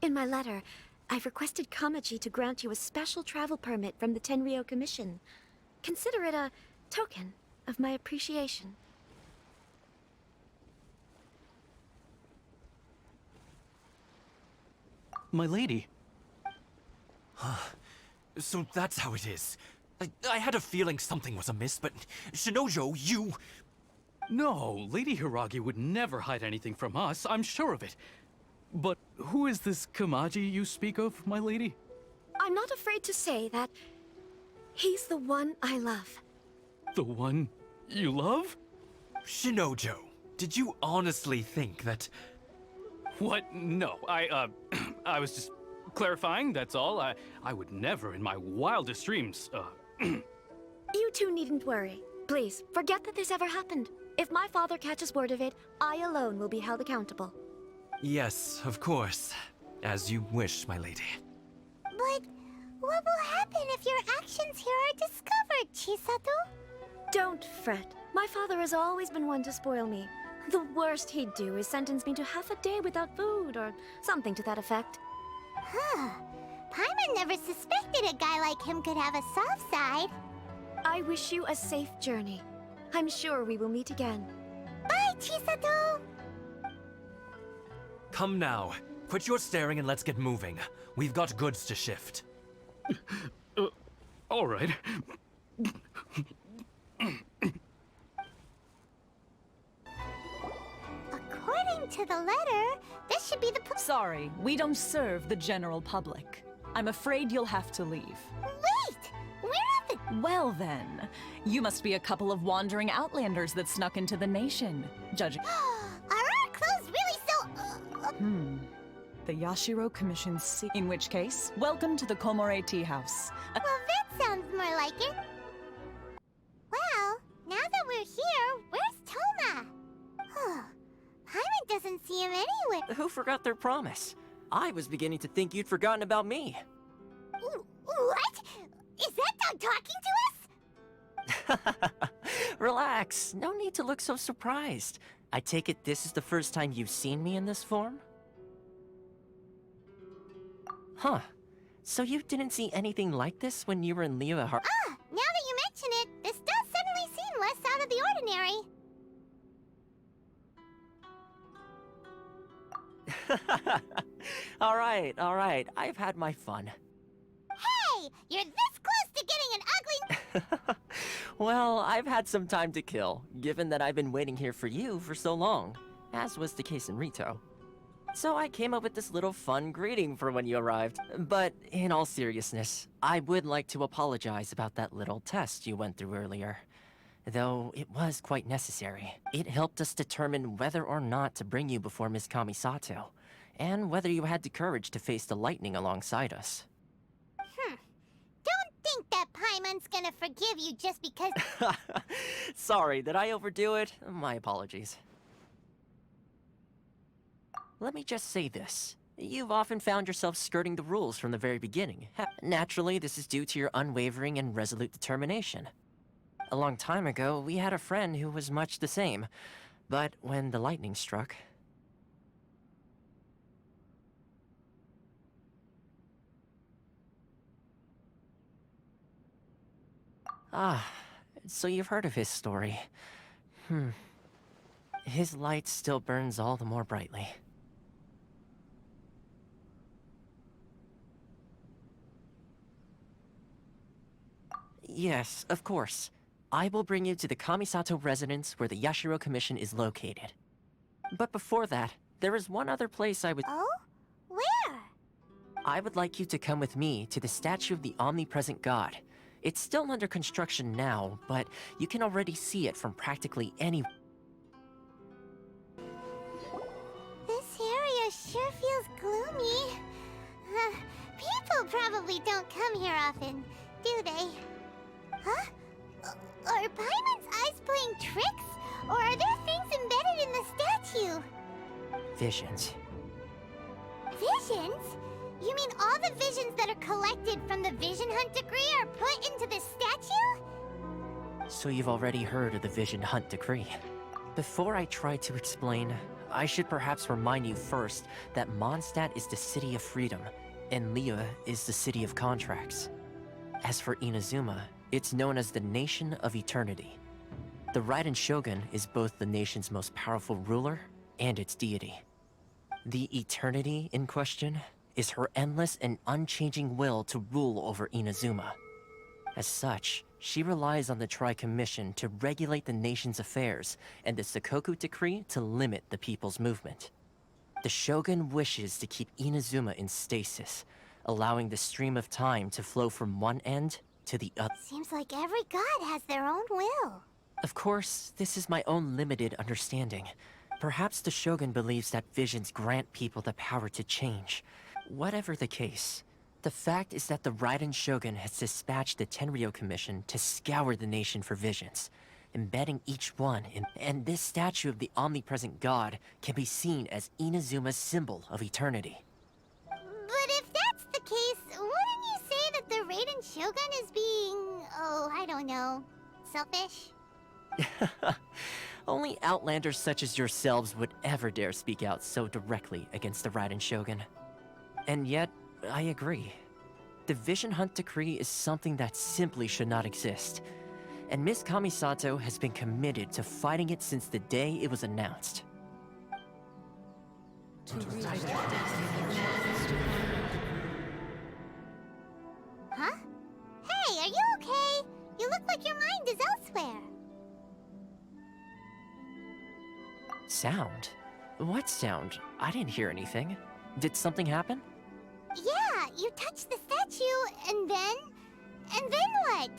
In my letter, I've requested Kamaji to grant you a special travel permit from the Tenryou Commission. Consider it a token of my appreciation. My lady. So that's how it is. I had a feeling something was amiss, but Shinojo, you... No, Lady Hiragi would never hide anything from us, I'm sure of it. But who is this Kamaji you speak of, my lady? I'm not afraid to say that he's the one I love. The one you love? Shinojo, did you honestly think that... What? No, I was just clarifying, that's all. I would never in my wildest dreams, You two needn't worry. Please, forget that this ever happened. If my father catches word of it, I alone will be held accountable. Yes, of course. As you wish, my lady. But what will happen if your actions here are discovered, Chisato? Don't fret. My father has always been one to spoil me. The worst he'd do is sentence me to half a day without food, or something to that effect. Huh. Paimon never suspected a guy like him could have a soft side. I wish you a safe journey. I'm sure we will meet again. Bye, Chisato! Come now. Quit your staring and let's get moving. We've got goods to shift. All right. According to the letter, this should be the Sorry, we don't serve the general public. I'm afraid you'll have to leave. Wait! We're at the... Well then, you must be a couple of wandering outlanders that snuck into the nation, judging... Are our clothes really so... The Yashiro Commission in which case, welcome to the Komore Tea House. Well, that sounds more like it. Well, now that we're here, where's Toma? Paimon doesn't see him anywhere. Who forgot their promise? I was beginning to think you'd forgotten about me. What? Is that dog talking to us? Relax, no need to look so surprised. I take it this is the first time you've seen me in this form? Huh. So you didn't see anything like this when you were in Liyue Har- Now that you mention it, this does suddenly seem less out of the ordinary. All right. I've had my fun. Hey! You're this close to getting an ugly... Well, I've had some time to kill, given that I've been waiting here for you for so long, as was the case in Rito. So I came up with this little fun greeting for when you arrived. But in all seriousness, I would like to apologize about that little test you went through earlier. Though it was quite necessary. It helped us determine whether or not to bring you before Miss Kamisato, and whether you had the courage to face the lightning alongside us. Don't think that Paimon's gonna forgive you just because... Sorry, did I overdo it? My apologies. Let me just say this. You've often found yourself skirting the rules from the very beginning. Naturally, this is due to your unwavering and resolute determination. A long time ago, we had a friend who was much the same. But when the lightning struck... so you've heard of his story. His light still burns all the more brightly. Yes, of course. I will bring you to the Kamisato residence where the Yashiro Commission is located. But before that, there is one other place I would... Oh? Where? I would like you to come with me to the statue of the omnipresent god. It's still under construction now, but you can already see it from practically any... This area sure feels gloomy. People probably don't come here often, do they? Huh? Are Paimon's eyes playing tricks? Or are there things embedded in the statue? Visions. Visions? You mean all the visions that are collected from the Vision Hunt decree are put into this statue? So you've already heard of the Vision Hunt decree. Before I try to explain, I should perhaps remind you first that Mondstadt is the city of freedom, and Liyue is the city of contracts. As for Inazuma, it's known as the Nation of Eternity. The Raiden Shogun is both the nation's most powerful ruler and its deity. The Eternity in question is her endless and unchanging will to rule over Inazuma. As such, she relies on the Tri-Commission to regulate the nation's affairs and the Sakoku Decree to limit the people's movement. The Shogun wishes to keep Inazuma in stasis, allowing the stream of time to flow from one end to the other. Seems like every god has their own will. Of course, this is my own limited understanding. Perhaps the Shogun believes that visions grant people the power to change. Whatever the case, the fact is that the Raiden Shogun has dispatched the Tenryo Commission to scour the nation for visions, embedding each one in... And this statue of the omnipresent god can be seen as Inazuma's symbol of eternity. But if that's the case, wouldn't you say that the Raiden Shogun is being... oh, I don't know... selfish? Only outlanders such as yourselves would ever dare speak out so directly against the Raiden Shogun. And yet, I agree. The Vision Hunt Decree is something that simply should not exist. And Miss Kamisato has been committed to fighting it since the day it was announced. Huh? Hey, are you okay? You look like your mind is elsewhere. Sound? What sound? I didn't hear anything. Did something happen? Yeah, you touched the statue, and then... what?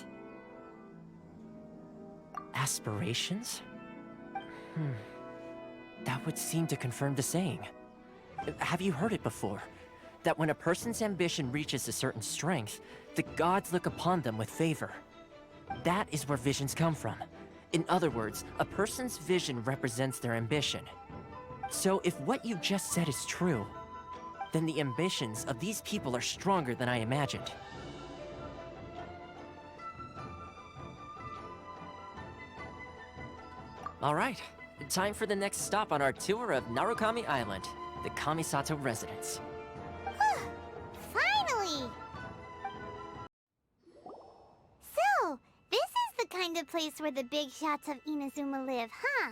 Aspirations? That would seem to confirm the saying. Have you heard it before? That when a person's ambition reaches a certain strength, the gods look upon them with favor. That is where visions come from. In other words, a person's vision represents their ambition. So if what you just said is true, then the ambitions of these people are stronger than I imagined. All right, time for the next stop on our tour of Narukami Island, the Kamisato residence. Finally! So, this is the kind of place where the big shots of Inazuma live, huh?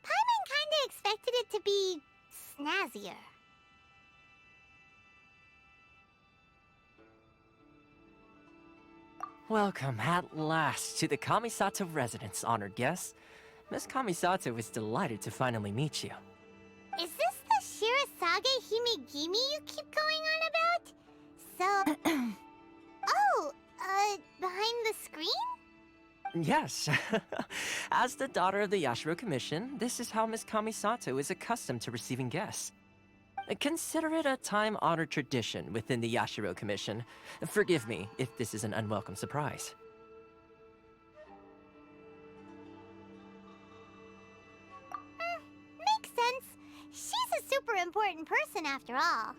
Paimon kinda expected it to be... snazzier. Welcome at last to the Kamisato residence, honored guests. Miss Kamisato is delighted to finally meet you. Is this the Shirazage Himegimi you keep going on about? So... oh, behind the screen? Yes. As the daughter of the Yashiro Commission, this is how Miss Kamisato is accustomed to receiving guests. Consider it a time-honored tradition within the Yashiro Commission. Forgive me if this is an unwelcome surprise. Makes sense. She's a super important person after all.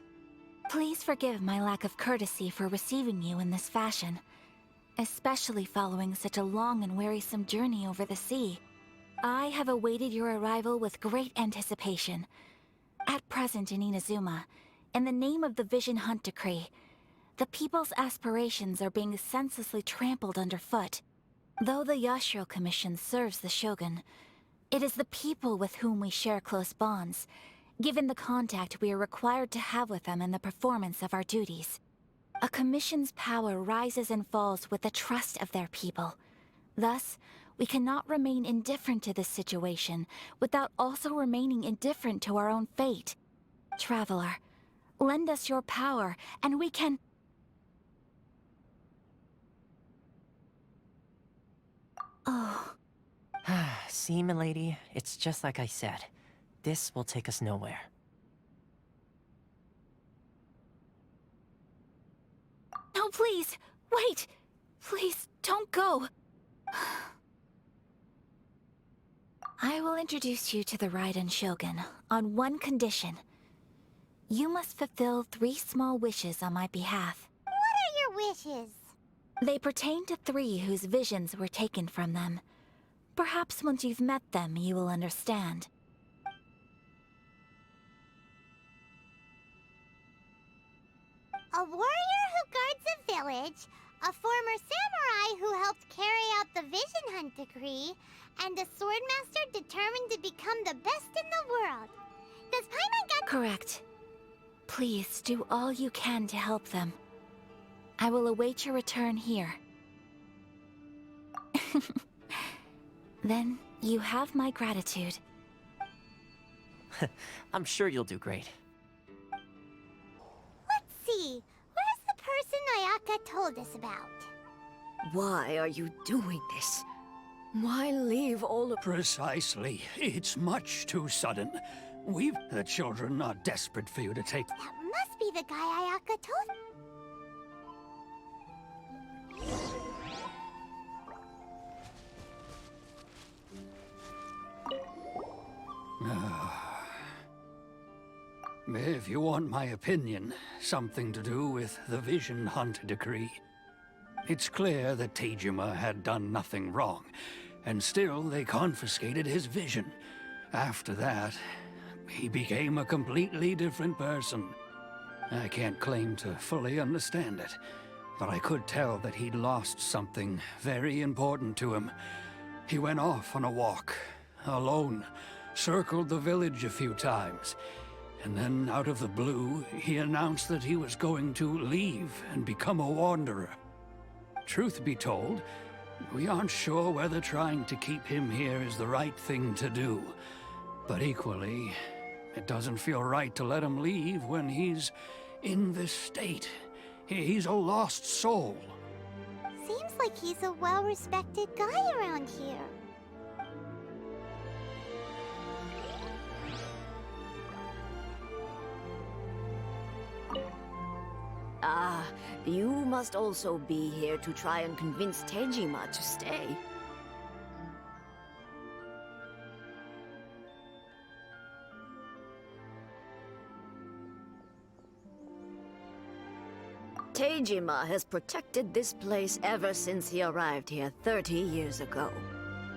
Please forgive my lack of courtesy for receiving you in this fashion, especially following such a long and wearisome journey over the sea. I have awaited your arrival with great anticipation. At present in Inazuma, in the name of the Vision Hunt Decree, the people's aspirations are being senselessly trampled underfoot. Though the Yashiro Commission serves the Shogun, it is the people with whom we share close bonds, given the contact we are required to have with them in the performance of our duties. A commission's power rises and falls with the trust of their people. Thus, we cannot remain indifferent to this situation without also remaining indifferent to our own fate. Traveler, lend us your power, and we can... Oh. See, milady, it's just like I said. This will take us nowhere. No, please! Wait! Please, don't go! I will introduce you to the Raiden Shogun on one condition. You must fulfill 3 small wishes on my behalf. What are your wishes? They pertain to 3 whose visions were taken from them. Perhaps once you've met them, you will understand. A warrior who guards a village, a former samurai who helped carry out the Vision Hunt Decree, and a swordmaster determined to become the best in the world. Does Paimon got... Correct. Please do all you can to help them. I will await your return here. Then you have my gratitude. I'm sure you'll do great. Let's see. Where's the person Ayaka told us about? Why are you doing this? Why leave all of... Precisely. It's much too sudden. The children are desperate for you to take... That must be the guy Ayaka told... If you want my opinion, something to do with the Vision Hunt decree. It's clear that Tejima had done nothing wrong, and still they confiscated his vision. After that, he became a completely different person. I can't claim to fully understand it, but I could tell that he'd lost something very important to him. He went off on a walk, alone, circled the village a few times, and then out of the blue, he announced that he was going to leave and become a wanderer. Truth be told, we aren't sure whether trying to keep him here is the right thing to do. But equally, it doesn't feel right to let him leave when he's in this state. He's a lost soul. Seems like he's a well-respected guy around here. Ah, you must also be here to try and convince Tejima to stay. Tejima has protected this place ever since he arrived here 30 years ago.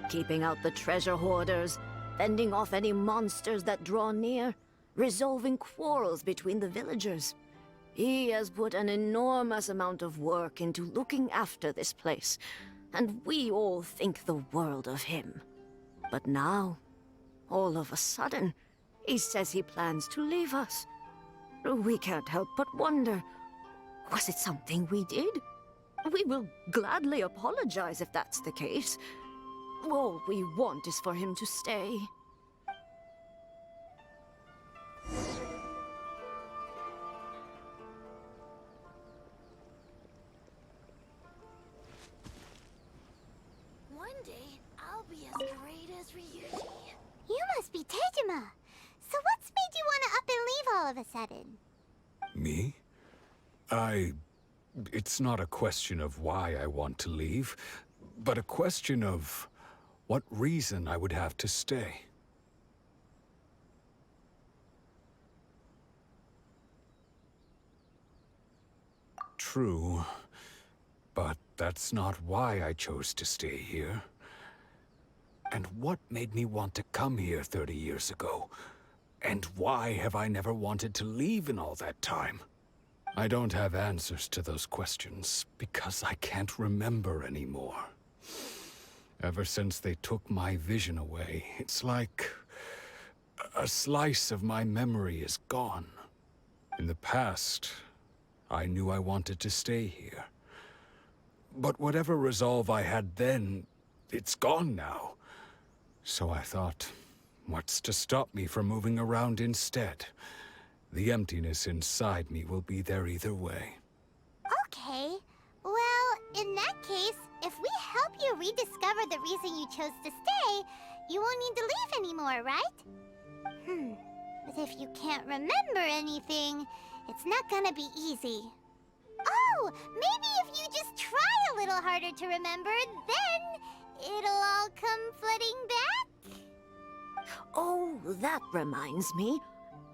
Keeping out the treasure hoarders, fending off any monsters that draw near, resolving quarrels between the villagers. He has put an enormous amount of work into looking after this place, and we all think the world of him. But now, all of a sudden, he says he plans to leave us. We can't help but wonder, was it something we did? We will gladly apologize if that's the case. All we want is for him to stay. One day, I'll be as great as Ryuji. You must be Tejima. So what's made you want to up and leave all of a sudden? Me? It's not a question of why I want to leave, but a question of what reason I would have to stay. True, but that's not why I chose to stay here. And what made me want to come here 30 years ago? And why have I never wanted to leave in all that time? I don't have answers to those questions, because I can't remember anymore. Ever since they took my vision away, it's like a slice of my memory is gone. In the past, I knew I wanted to stay here. But whatever resolve I had then, it's gone now. So I thought, what's to stop me from moving around instead? The emptiness inside me will be there either way. Okay. Well, in that case, if we help you rediscover the reason you chose to stay, you won't need to leave anymore, right? But if you can't remember anything, it's not gonna be easy. Oh, maybe if you just try a little harder to remember, then it'll all come flooding back? Oh, that reminds me.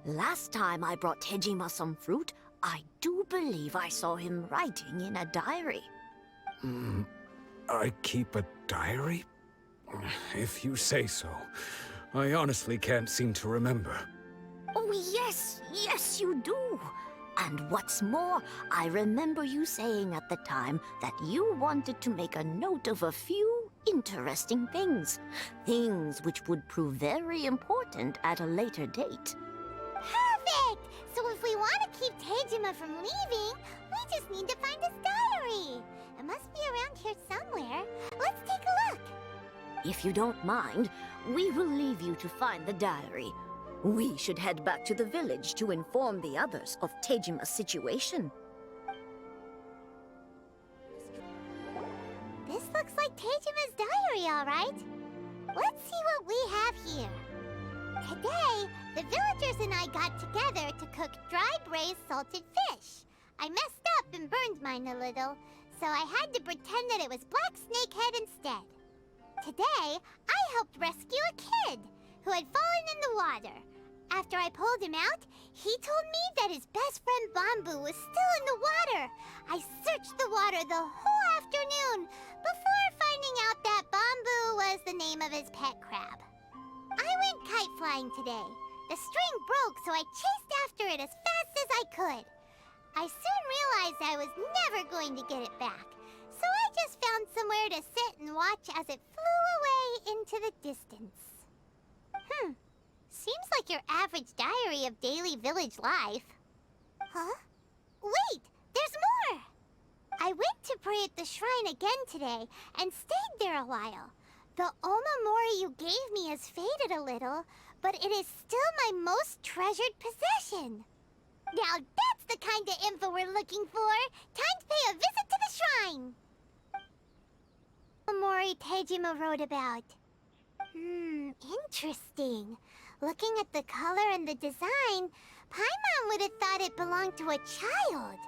Last time I brought Tejima some fruit, I do believe I saw him writing in a diary. I keep a diary? If you say so. I honestly can't seem to remember. Oh, yes, yes you do. And what's more, I remember you saying at the time that you wanted to make a note of a few interesting things. Things which would prove very important at a later date. Perfect! So if we want to keep Tejima from leaving, we just need to find his diary. It must be around here somewhere. Let's take a look. If you don't mind, we will leave you to find the diary. We should head back to the village to inform the others of Tejima's situation. This looks like Tejima's diary, all right. Let's see what we have here. Today, the villagers and I got together to cook dry braised salted fish. I messed up and burned mine a little, so I had to pretend that it was black snakehead instead. Today, I helped rescue a kid who had fallen in the water. After I pulled him out, he told me that his best friend Bamboo was still in the water. I searched the water the whole afternoon before finding out that Bamboo was the name of his pet crab. I went kite flying today. The string broke, so I chased after it as fast as I could. I soon realized I was never going to get it back, so I just found somewhere to sit and watch as it flew away into the distance. Seems like your average diary of daily village life. Huh? Wait, there's more! I went to pray at the shrine again today and stayed there a while. The Omamori you gave me has faded a little, but it is still my most treasured possession. Now that's the kind of info we're looking for. Time to pay a visit to the shrine. Omamori Tejima wrote about. Interesting. Looking at the color and the design, Paimon would have thought it belonged to a child.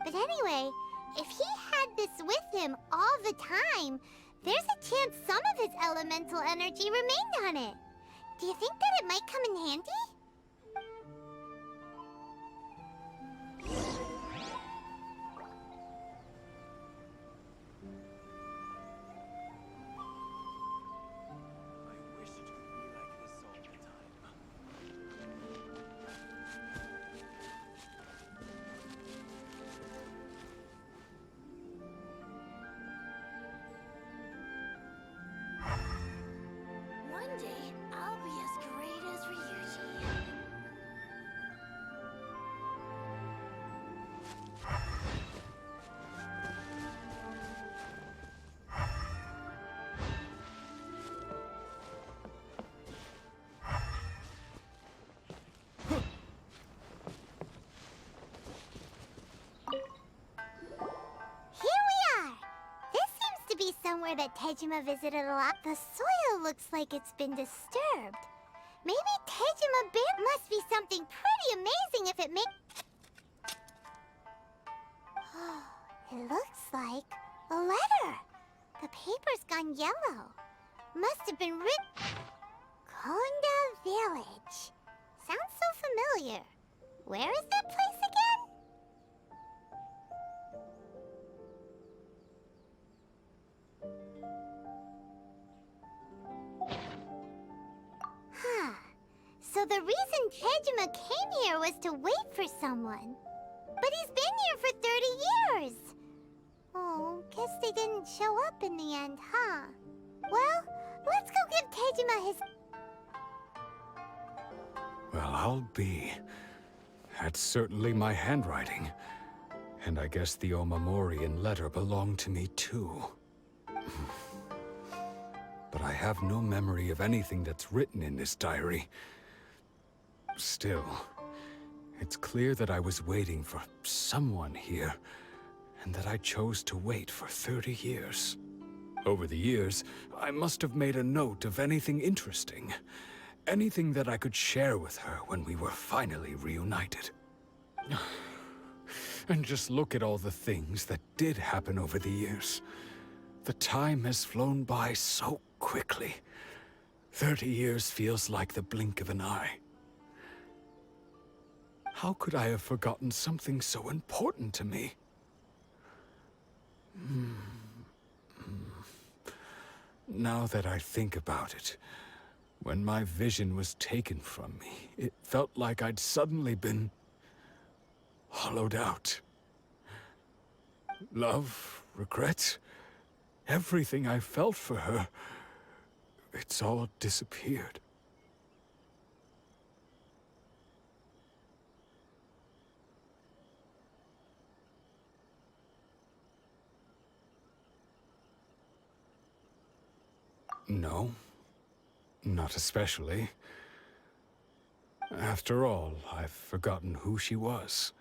But anyway, if he had this with him all the time, there's a chance some of his elemental energy remained on it. Do you think that it might come in handy? One day, I'll be as great as Ryuji. Here we are! This seems to be somewhere that Tejima visited a lot. The soil looks like it's been disturbed. Maybe Tejima Bear must be something pretty amazing if it makes... It looks like a letter. The paper's gone yellow. Must have been written... Konda Village. Sounds so familiar. Where is that place again? Huh. So the reason Tejima came here was to wait for someone. But he's been here for 30 years. Oh, guess they didn't show up in the end, huh? Well, let's go give Tejima his... Well, I'll be. That's certainly my handwriting. And I guess the Omamorian letter belonged to me too. But I have no memory of anything that's written in this diary. Still, it's clear that I was waiting for someone here, and that I chose to wait for 30 years. Over the years, I must have made a note of anything interesting. Anything that I could share with her when we were finally reunited. And just look at all the things that did happen over the years. The time has flown by so quickly. 30 years feels like the blink of an eye. How could I have forgotten something so important to me? Now that I think about it, when my vision was taken from me, it felt like I'd suddenly been hollowed out. Love, regret, everything I felt for her, it's all disappeared. No, not especially. After all, I've forgotten who she was.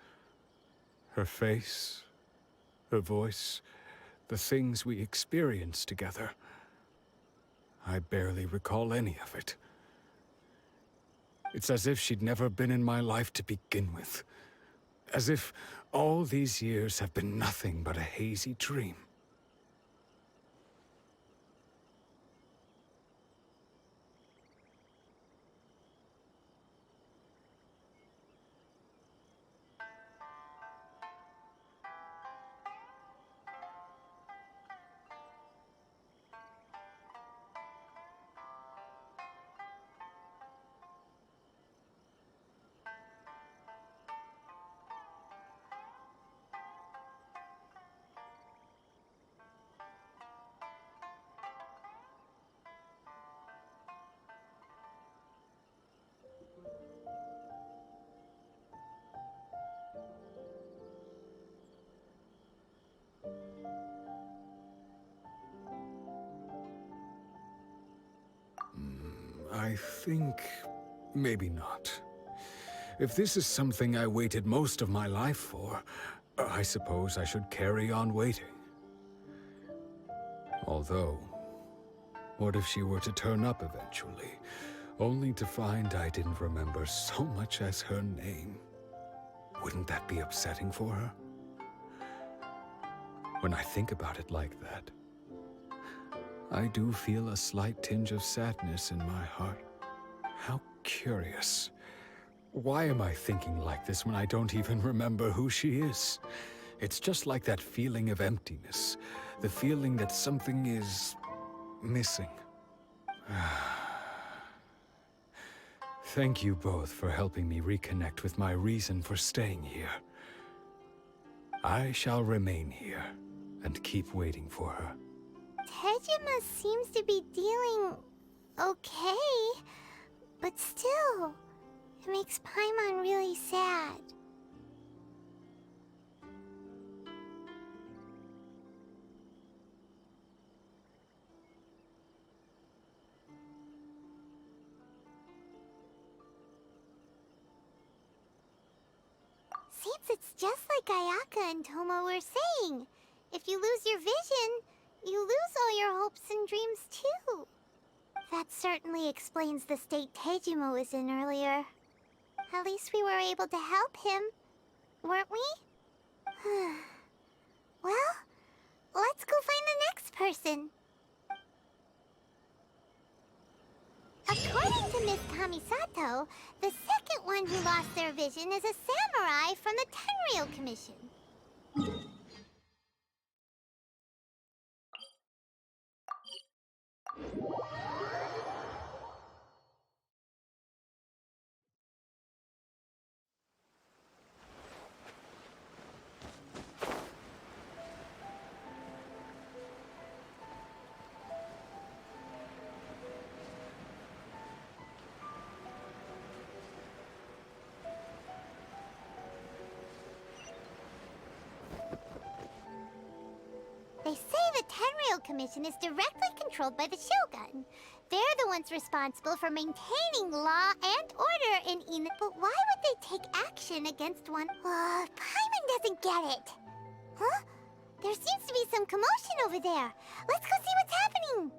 Her face, her voice, the things we experienced together. I barely recall any of it. It's as if she'd never been in my life to begin with. As if all these years have been nothing but a hazy dream. I think maybe not. If this is something I waited most of my life for, I suppose I should carry on waiting. Although, what if she were to turn up eventually, only to find I didn't remember so much as her name? Wouldn't that be upsetting for her? When I think about it like that, I do feel a slight tinge of sadness in my heart. How curious. Why am I thinking like this when I don't even remember who she is? It's just like that feeling of emptiness. The feeling that something is missing. Thank you both for helping me reconnect with my reason for staying here. I shall remain here and keep waiting for her. Tejima seems to be dealing okay, but still, it makes Paimon really sad. Seems it's just like Ayaka and Tomo were saying. If you lose your vision, you lose all your hopes and dreams too. That certainly explains the state Tejima was in earlier. At least we were able to help him, weren't we? Well, let's go find the next person. According to Miss Kamisato, the second one who lost their vision is a samurai from the Tenryou Commission. They say the Tenryou Commission is directly controlled by the Shogun. They're the ones responsible for maintaining law and order in Ina. But why would they take action against one? Paimon doesn't get it. Huh? There seems to be some commotion over there. Let's go see what's happening.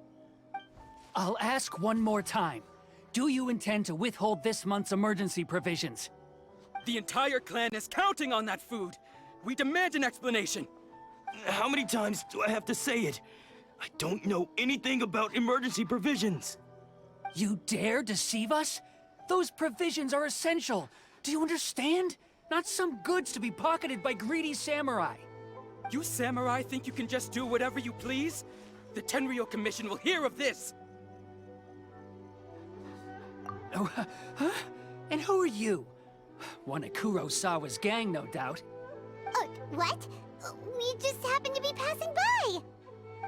I'll ask one more time. Do you intend to withhold this month's emergency provisions? The entire clan is counting on that food. We demand an explanation. How many times do I have to say it? I don't know anything about emergency provisions. You dare deceive us? Those provisions are essential. Do you understand? Not some goods to be pocketed by greedy samurai. You samurai think you can just do whatever you please? The Tenryou Commission will hear of this! Oh, huh? And who are you? One of Kurosawa's gang, no doubt. What? We just happened to be passing by.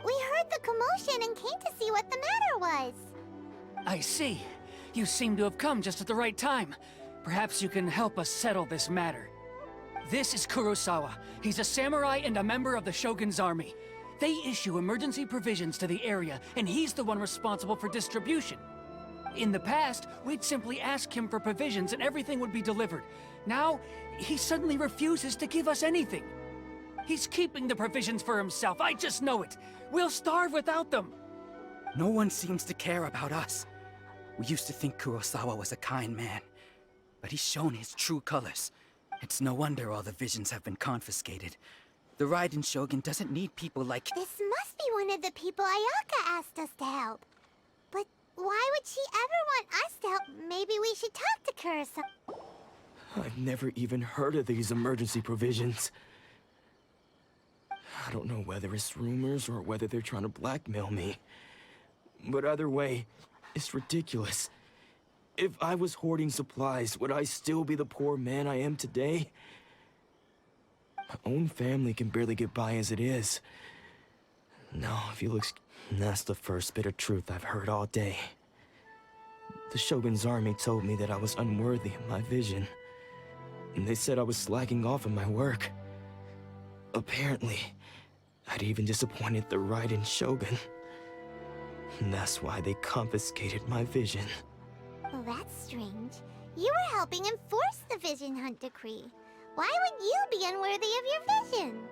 We heard the commotion and came to see what the matter was. I see. You seem to have come just at the right time. Perhaps you can help us settle this matter. This is Kurosawa. He's a samurai and a member of the Shogun's army. They issue emergency provisions to the area, and he's the one responsible for distribution. In the past, we'd simply ask him for provisions and everything would be delivered. Now, he suddenly refuses to give us anything. He's keeping the provisions for himself, I just know it. We'll starve without them. No one seems to care about us. We used to think Kurosawa was a kind man, but he's shown his true colors. It's no wonder all the visions have been confiscated. The Raiden Shogun doesn't need people like— This must be one of the people Ayaka asked us to help. But why would she ever want us to help? Maybe we should talk to Kurosawa. I've never even heard of these emergency provisions. I don't know whether it's rumors or whether they're trying to blackmail me. But either way, it's ridiculous. If I was hoarding supplies, would I still be the poor man I am today? My own family can barely get by as it is. No, if you look... That's the first bit of truth I've heard all day. The Shogun's army told me that I was unworthy of my vision. And they said I was slacking off in my work. Apparently, I'd even disappointed the Raiden Shogun. And that's why they confiscated my vision. Well, that's strange. You were helping enforce the Vision Hunt Decree. Why would you be unworthy of your vision?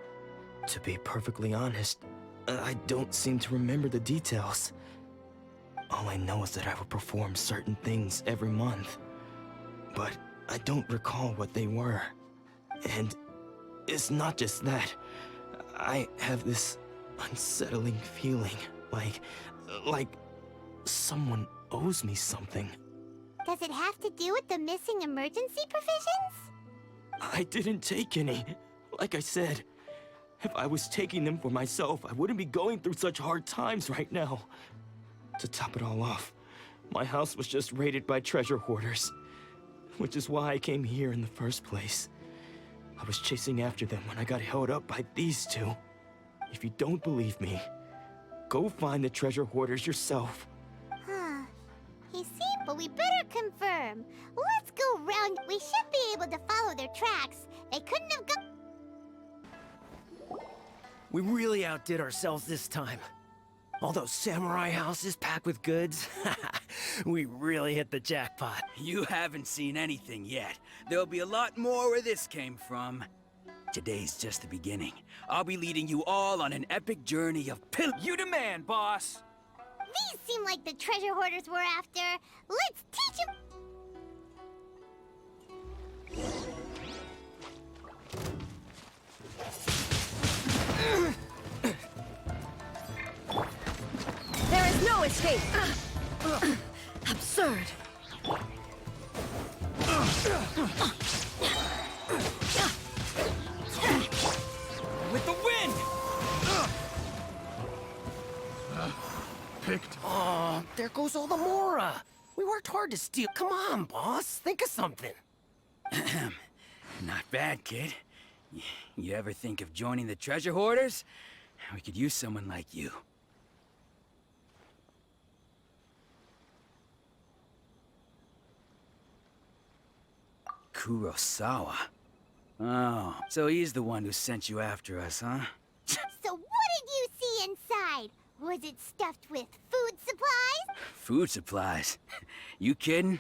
To be perfectly honest, I don't seem to remember the details. All I know is that I would perform certain things every month. But I don't recall what they were. And it's not just that. I have this unsettling feeling, like someone owes me something. Does it have to do with the missing emergency provisions? I didn't take any. Like I said, if I was taking them for myself, I wouldn't be going through such hard times right now. To top it all off, my house was just raided by treasure hoarders, which is why I came here in the first place. I was chasing after them when I got held up by these two. If you don't believe me, go find the treasure hoarders yourself. Huh. He seemed, but we better confirm. Let's go round. We should be able to follow their tracks. They couldn't have gone. We really outdid ourselves this time. All those samurai houses packed with goods. We really hit the jackpot. You haven't seen anything yet. There'll be a lot more where this came from. Today's just the beginning. I'll be leading you all on an epic journey of You demand, boss! These seem like the treasure hoarders we're after. Let's teach them. There is no escape! Absurd! with the wind! Picked. Oh, there goes all the Mora. We worked hard to steal. Come on, boss. Think of something. Not bad, kid. You ever think of joining the treasure hoarders? We could use someone like you. Kurosawa. Oh, so he's the one who sent you after us, huh? So what did you see inside? Was it stuffed with food supplies? Food supplies? You kidding?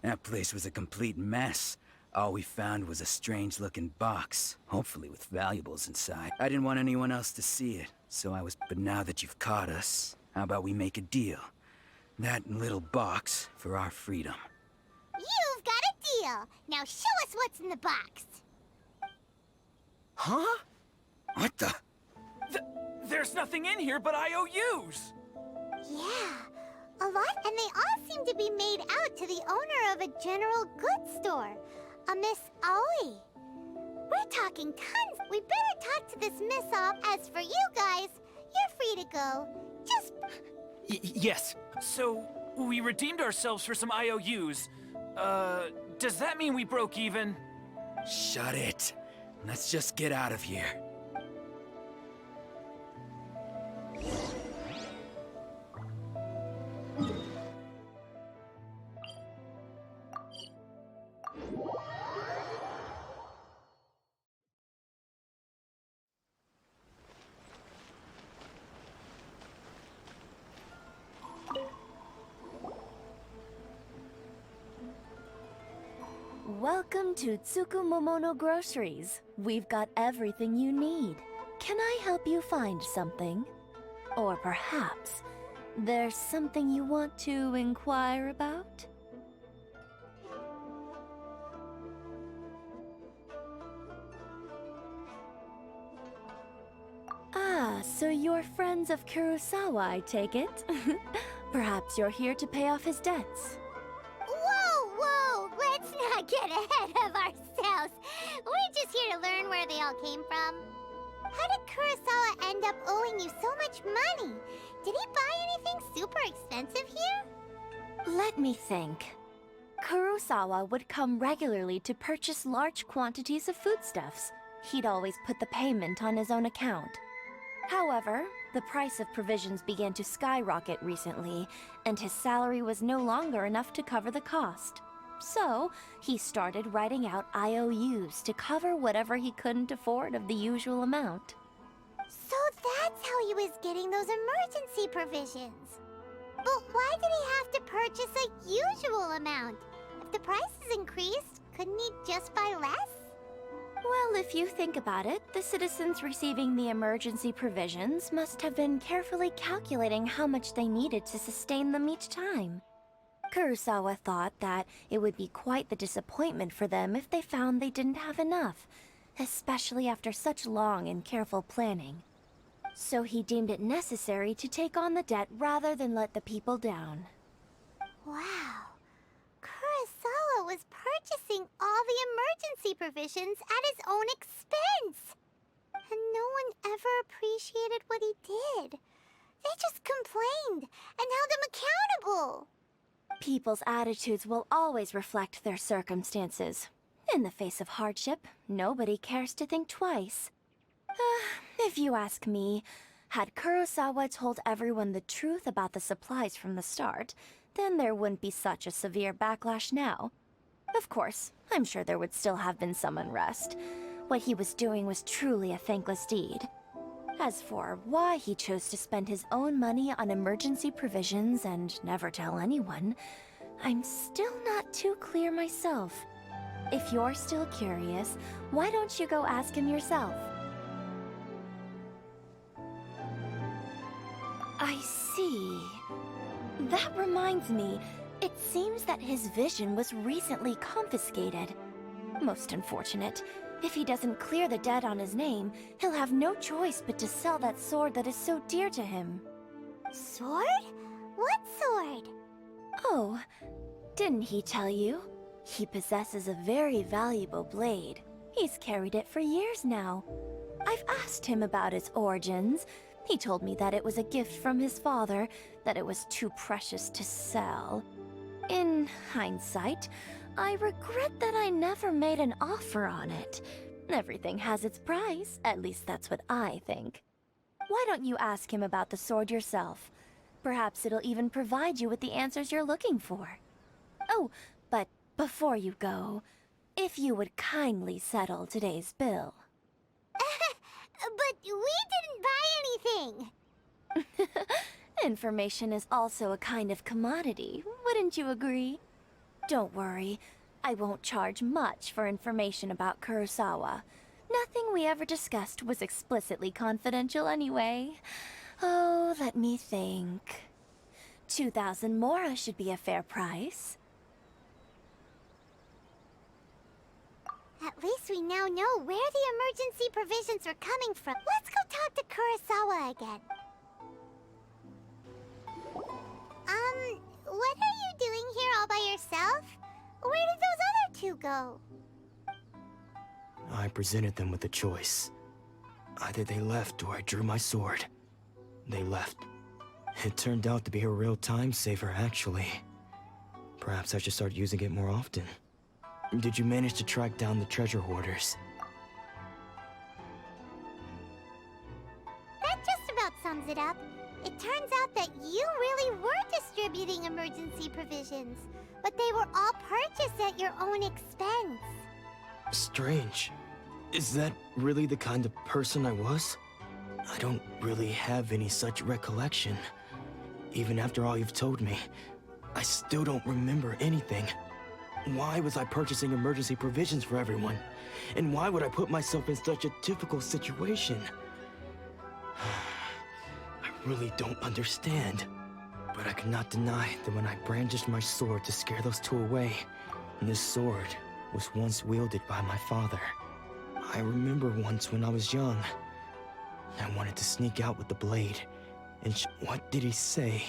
That place was a complete mess. All we found was a strange-looking box, hopefully with valuables inside. I didn't want anyone else to see it, so I was... But now that you've caught us, how about we make a deal? That little box for our freedom. You've got a deal. Now show us what's in the box. Huh? What the... There's nothing in here but IOUs! Yeah, a lot, and they all seem to be made out to the owner of a general goods store, a Miss Aoi. We're talking tons. We better talk to this Miss off. As for you guys, you're free to go. Just... Yes. So, we redeemed ourselves for some IOUs. Does that mean we broke even? Shut it. Let's just get out of here. Welcome to Tsukumomono Groceries. We've got everything you need. Can I help you find something? Or perhaps there's something you want to inquire about? Ah, so you're friends of Kurosawa, I take it? Perhaps you're here to pay off his debts. Whoa, whoa! Let's not get ahead of ourselves. We're just here to learn where they all came from. How did Kurosawa end up owing you so much money? Did he buy anything super expensive here? Let me think. Kurosawa would come regularly to purchase large quantities of foodstuffs. He'd always put the payment on his own account. However, the price of provisions began to skyrocket recently, and his salary was no longer enough to cover the cost. So, he started writing out IOUs to cover whatever he couldn't afford of the usual amount. So that's how he was getting those emergency provisions. But why did he have to purchase a usual amount? If the prices increased, couldn't he just buy less? Well, if you think about it, the citizens receiving the emergency provisions must have been carefully calculating how much they needed to sustain them each time. Kurosawa thought that it would be quite the disappointment for them if they found they didn't have enough, especially after such long and careful planning. So he deemed it necessary to take on the debt rather than let the people down. Wow. Kurosawa was purchasing all the emergency provisions at his own expense. And no one ever appreciated what he did. They just complained and held him accountable. People's attitudes will always reflect their circumstances. In the face of hardship, nobody cares to think twice. If you ask me, had Kurosawa told everyone the truth about the supplies from the start, then there wouldn't be such a severe backlash now. Of course, I'm sure there would still have been some unrest. What he was doing was truly a thankless deed. As for why he chose to spend his own money on emergency provisions and never tell anyone, I'm still not too clear myself. If you're still curious, why don't you go ask him yourself? I see. That reminds me, it seems that his vision was recently confiscated. Most unfortunate. If he doesn't clear the debt on his name, he'll have no choice but to sell that sword that is so dear to him. Sword? What sword? Oh, didn't he tell you? He possesses a very valuable blade. He's carried it for years now. I've asked him about its origins. He told me that it was a gift from his father, that it was too precious to sell. In hindsight, I regret that I never made an offer on it. Everything has its price, at least that's what I think. Why don't you ask him about the sword yourself? Perhaps it'll even provide you with the answers you're looking for. Oh, but before you go, if you would kindly settle today's bill. But we didn't buy anything! Information is also a kind of commodity, wouldn't you agree? Don't worry, I won't charge much for information about Kurosawa. Nothing we ever discussed was explicitly confidential anyway. Oh, let me think. 2,000 mora should be a fair price. At least we now know where the emergency provisions are coming from. Let's go talk to Kurosawa again. What are you doing here all by yourself? Where did those other two go? I presented them with a choice. Either they left or I drew my sword. They left. It turned out to be a real time saver, actually. Perhaps I should start using it more often. Did you manage to track down the treasure hoarders? That just about sums it up. It turns out that you really were distributing emergency provisions, but they were all purchased at your own expense. Strange. Is that really the kind of person I was? I don't really have any such recollection. Even after all you've told me, I still don't remember anything. Why was I purchasing emergency provisions for everyone? And why would I put myself in such a difficult situation? I really don't understand. But I cannot deny that when I brandished my sword to scare those two away, this sword was once wielded by my father. I remember once when I was young, I wanted to sneak out with the blade, and what did he say?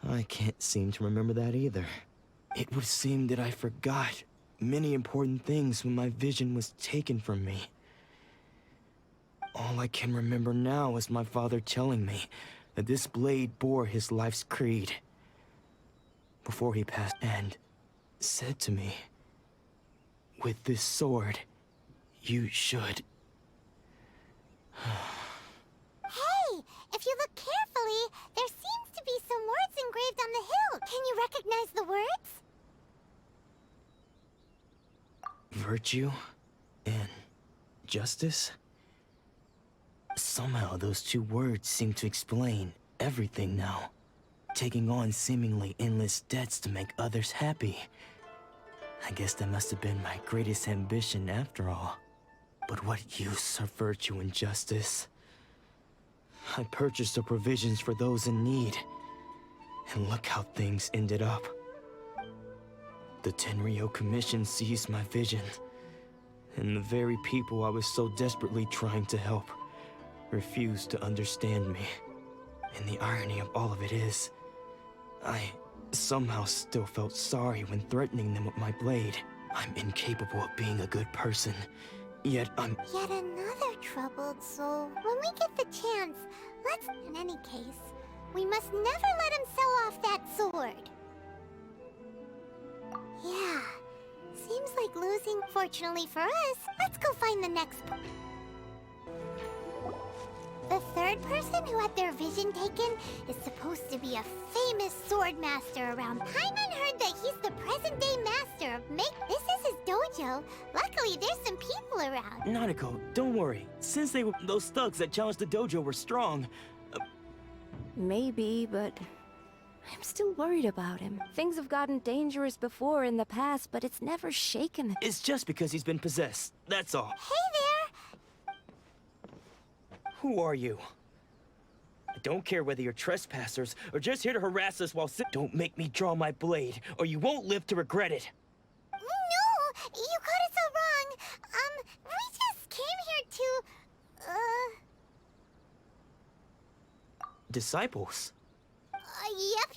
I can't seem to remember that either. It would seem that I forgot many important things when my vision was taken from me. All I can remember now is my father telling me that this blade bore his life's creed before he passed, and said to me, "With this sword, you should..." Hey! If you look carefully, there seems to be some words engraved on the hill. Can you recognize the words? Virtue and justice? Somehow those two words seem to explain everything now. Taking on seemingly endless debts to make others happy. I guess that must have been my greatest ambition after all. But what use are virtue and justice? I purchased the provisions for those in need, and look how things ended up. The Tenryo Commission seized my vision, and the very people I was so desperately trying to help refused to understand me. And the irony of all of it is, I somehow still felt sorry when threatening them with my blade. I'm incapable of being a good person, yet I'm... Yet another troubled soul. When we get the chance, let's... In any case, we must never let him sell off that sword. Yeah, seems like losing. Fortunately for us, let's go find the next... The third person who had their vision taken is supposed to be a famous sword master around. Paimon heard that he's the present-day master of This is his dojo. Luckily, there's some people around. Nanako, don't worry. Since those thugs that challenged the dojo were strong... Maybe, but I'm still worried about him. Things have gotten dangerous before in the past, but it's never shaken. It's just because he's been possessed, that's all. Hey there! Who are you? I don't care whether you're trespassers or just here to harass us while Don't make me draw my blade, or you won't live to regret it. No! You got it so wrong. We just came here to... Disciples? Yep.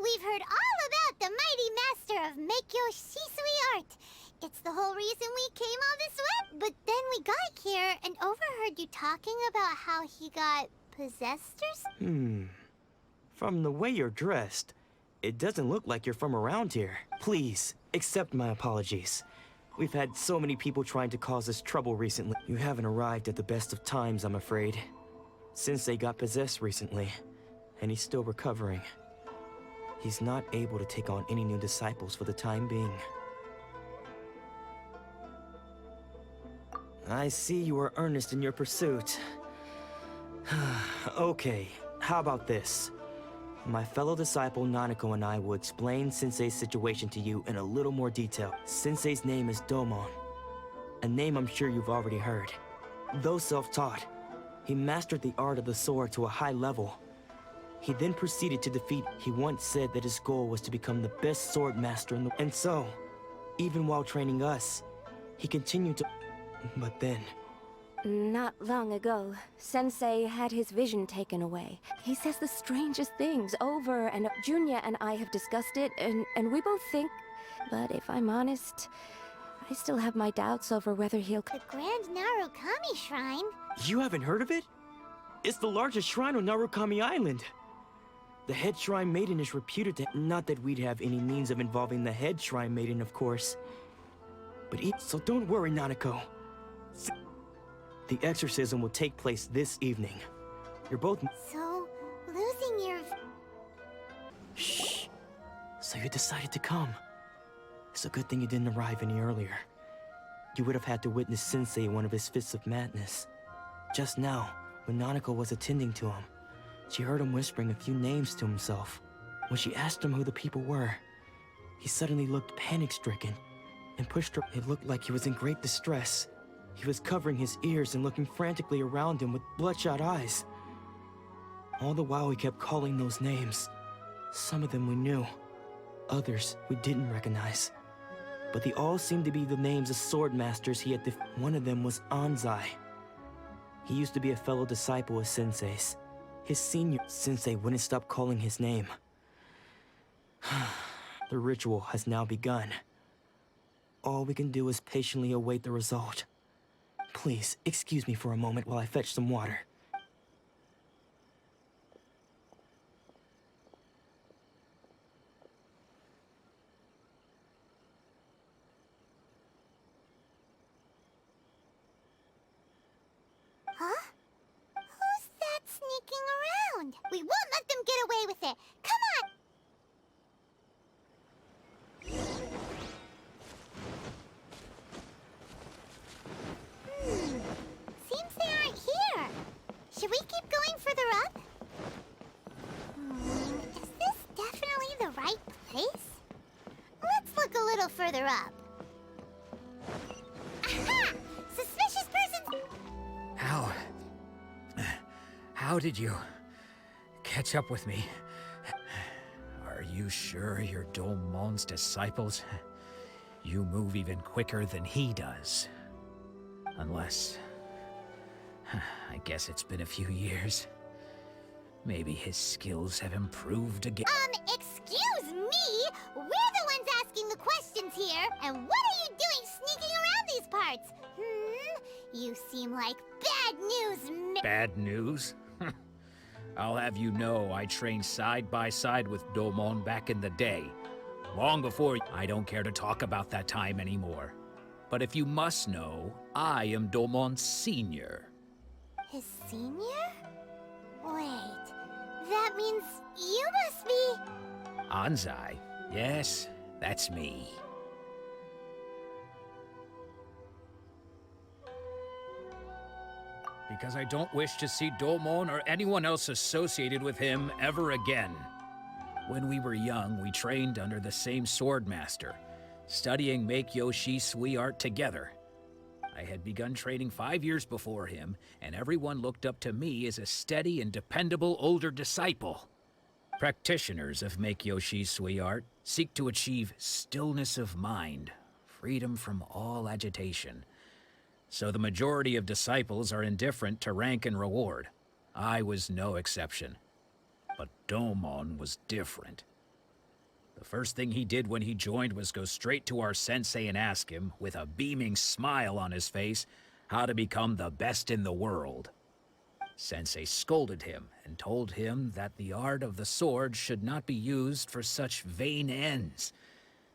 We've heard all about the mighty master of Meikyo Shisui art. It's the whole reason we came all this way. But then we got here and overheard you talking about how he got possessed or something. From the way you're dressed, it doesn't look like you're from around here. Please, accept my apologies. We've had so many people trying to cause us trouble recently. You haven't arrived at the best of times, I'm afraid. Sensei got possessed recently, and he's still recovering. He's not able to take on any new disciples for the time being. I see you are earnest in your pursuit. Okay, how about this? My fellow disciple Nanako and I will explain Sensei's situation to you in a little more detail. Sensei's name is Domon, a name I'm sure you've already heard. Though self-taught, he mastered the art of the sword to a high level. He then proceeded to defeat. He once said that his goal was to become the best sword master in the... And so, even while training us, he continued to... But then... Not long ago, Sensei had his vision taken away. He says the strangest things over and Junya and I have discussed it, and we both think... But if I'm honest, I still have my doubts over whether he'll... The Grand Narukami Shrine? You haven't heard of it? It's the largest shrine on Narukami Island. The head shrine maiden is reputed to... Not that we'd have any means of involving the head shrine maiden, of course. But so don't worry, Nanako. The exorcism will take place this evening. You're both... So, losing your... Shh. So you decided to come. It's a good thing you didn't arrive any earlier. You would have had to witness Sensei in one of his fits of madness. Just now, when Nanako was attending to him, she heard him whispering a few names to himself. When she asked him who the people were, he suddenly looked panic-stricken and pushed her. It looked like he was in great distress. He was covering his ears and looking frantically around him with bloodshot eyes. All the while he kept calling those names. Some of them we knew, others we didn't recognize. But they all seemed to be the names of sword masters he had One of them was Anzai. He used to be a fellow disciple of Sensei's. His senior Sensei wouldn't stop calling his name. The ritual has now begun. All we can do is patiently await the result. Please, excuse me for a moment while I fetch some water. Huh? Who's that sneaking around? We won't let them get away with it. Come on! Seems they aren't here. Should we keep going further up? Is this definitely the right place? Let's look a little further up. Aha! Suspicious persons! How did you catch up with me? Are you sure you're Domon's disciples? You move even quicker than he does. Unless... I guess it's been a few years. Maybe his skills have improved again. Excuse me? We're the ones asking the questions here, and what are you doing sneaking around these parts? You seem like bad news, Bad news? I'll have you know I trained side by side with Domon back in the day. Long before... I don't care to talk about that time anymore. But if you must know, I am Domon's senior. His senior? Wait, that means you must be... Anzai? Yes, that's me. Because I don't wish to see Domon or anyone else associated with him ever again. When we were young, we trained under the same sword master, studying Make-Yoshi Sui art together. I had begun training 5 years before him, and everyone looked up to me as a steady and dependable older disciple. Practitioners of Make-Yoshi Sui art seek to achieve stillness of mind, freedom from all agitation. So the majority of disciples are indifferent to rank and reward. I was no exception. But Domon was different. The first thing he did when he joined was go straight to our sensei and ask him, with a beaming smile on his face, how to become the best in the world. Sensei scolded him and told him that the art of the sword should not be used for such vain ends.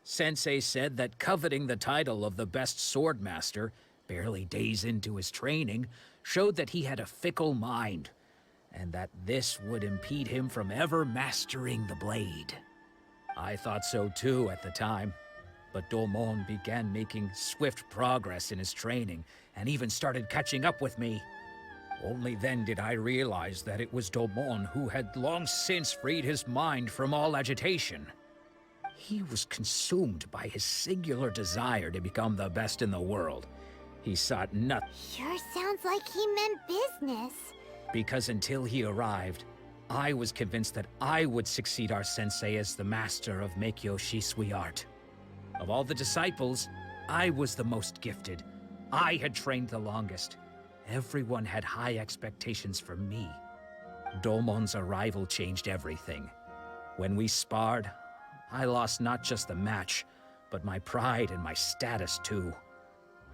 Sensei said that coveting the title of the best sword master, barely days into his training, showed that he had a fickle mind, and that this would impede him from ever mastering the blade. I thought so too at the time, but Domon began making swift progress in his training, and even started catching up with me. Only then did I realize that it was Domon who had long since freed his mind from all agitation. He was consumed by his singular desire to become the best in the world. He sought nothing. Sure sounds like he meant business. Because until he arrived, I was convinced that I would succeed our sensei as the master of Make-Yoshi Sui art. Of all the disciples, I was the most gifted. I had trained the longest. Everyone had high expectations for me. Domon's arrival changed everything. When we sparred, I lost not just the match, but my pride and my status too.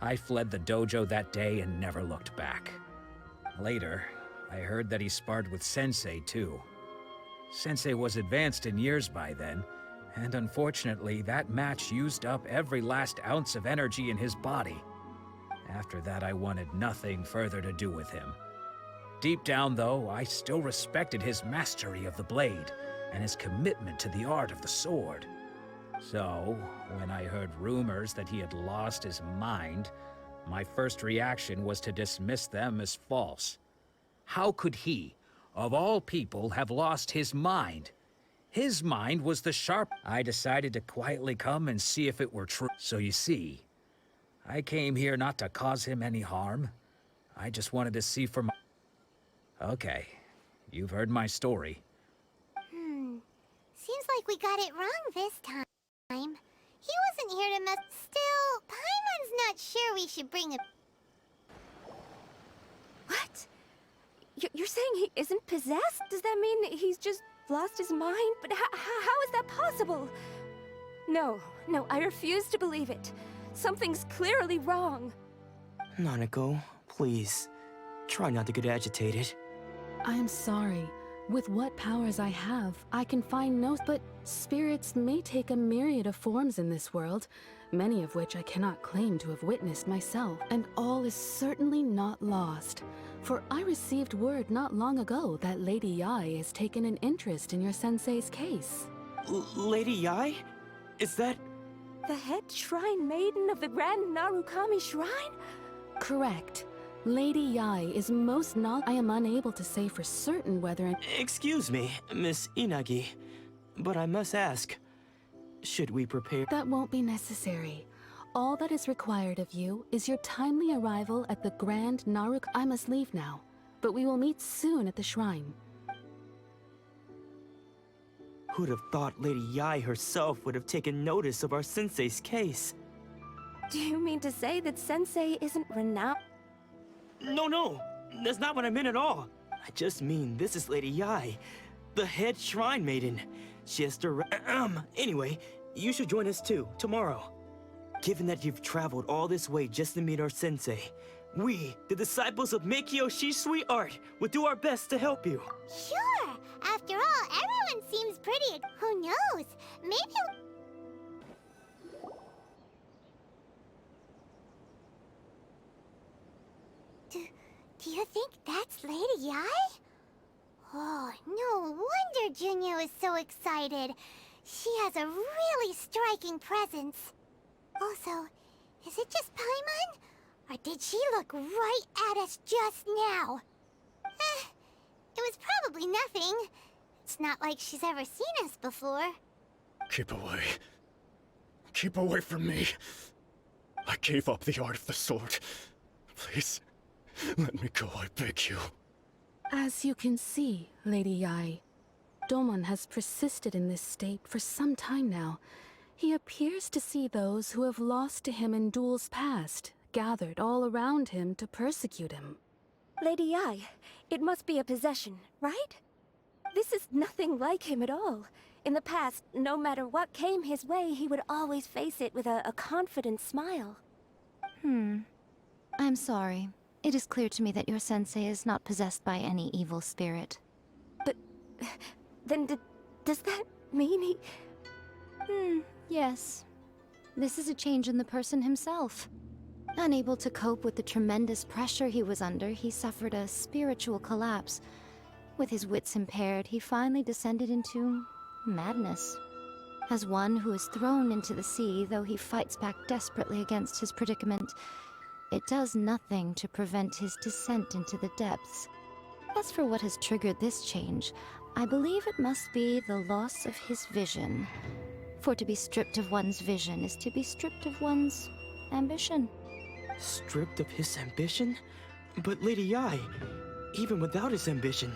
I fled the dojo that day and never looked back. Later, I heard that he sparred with Sensei too. Sensei was advanced in years by then, and unfortunately that match used up every last ounce of energy in his body. After that, I wanted nothing further to do with him. Deep down, though, I still respected his mastery of the blade and his commitment to the art of the sword. So, when I heard rumors that he had lost his mind, my first reaction was to dismiss them as false. How could he, of all people, have lost his mind? His mind was the sharp. I decided to quietly come and see if it were true. So you see, I came here not to cause him any harm. I just wanted to see for my... Okay, you've heard my story. Seems like we got it wrong this time. He wasn't here to mess... Still, Paimon's not sure we should bring a... What? You're saying he isn't possessed? Does that mean he's just lost his mind? But how is that possible? No, I refuse to believe it. Something's clearly wrong. Nanako, please. Try not to get agitated. I am sorry. With what powers I have, I can find no... But spirits may take a myriad of forms in this world, many of which I cannot claim to have witnessed myself. And all is certainly not lost. For I received word not long ago that Lady Yae has taken an interest in your sensei's case. Lady Yae? Is that... The head shrine maiden of the Grand Narukami Shrine? Correct. Lady Yae is most I am unable to say for certain whether... Excuse me, Miss Inagi, but I must ask, should we prepare... That won't be necessary. All that is required of you is your timely arrival at the Grand Naruk... I must leave now, but we will meet soon at the shrine. Who'd have thought Lady Yae herself would have taken notice of our sensei's case? Do you mean to say that Sensei isn't renowned? No, that's not what I meant at all. I just mean this is Lady Yae, the head shrine maiden. She has to... Anyway, you should join us too, tomorrow. Given that you've traveled all this way just to meet our sensei, we, the disciples of Meikyo Shisui Art, will do our best to help you. Sure! After all, everyone seems pretty... Who knows? Maybe... Do you think that's Lady Yae? Oh, no wonder Junya was so excited. She has a really striking presence. Also, is it just Paimon? Or did she look right at us just now? It was probably nothing. It's not like she's ever seen us before. Keep away. Keep away from me. I gave up the art of the sword. Please, let me go, I beg you. As you can see, Lady Yae, Domon has persisted in this state for some time now. He appears to see those who have lost to him in duels past, gathered all around him to persecute him. Lady Yae, it must be a possession, right? This is nothing like him at all. In the past, no matter what came his way, he would always face it with a confident smile. I'm sorry. It is clear to me that your sensei is not possessed by any evil spirit. But... then does that mean he... Yes. This is a change in the person himself. Unable to cope with the tremendous pressure he was under, he suffered a spiritual collapse. With his wits impaired, he finally descended into madness. As one who is thrown into the sea, though he fights back desperately against his predicament, it does nothing to prevent his descent into the depths. As for what has triggered this change, I believe it must be the loss of his vision. For to be stripped of one's vision is to be stripped of one's ambition. Stripped of his ambition? But Lady Yae, even without his ambition,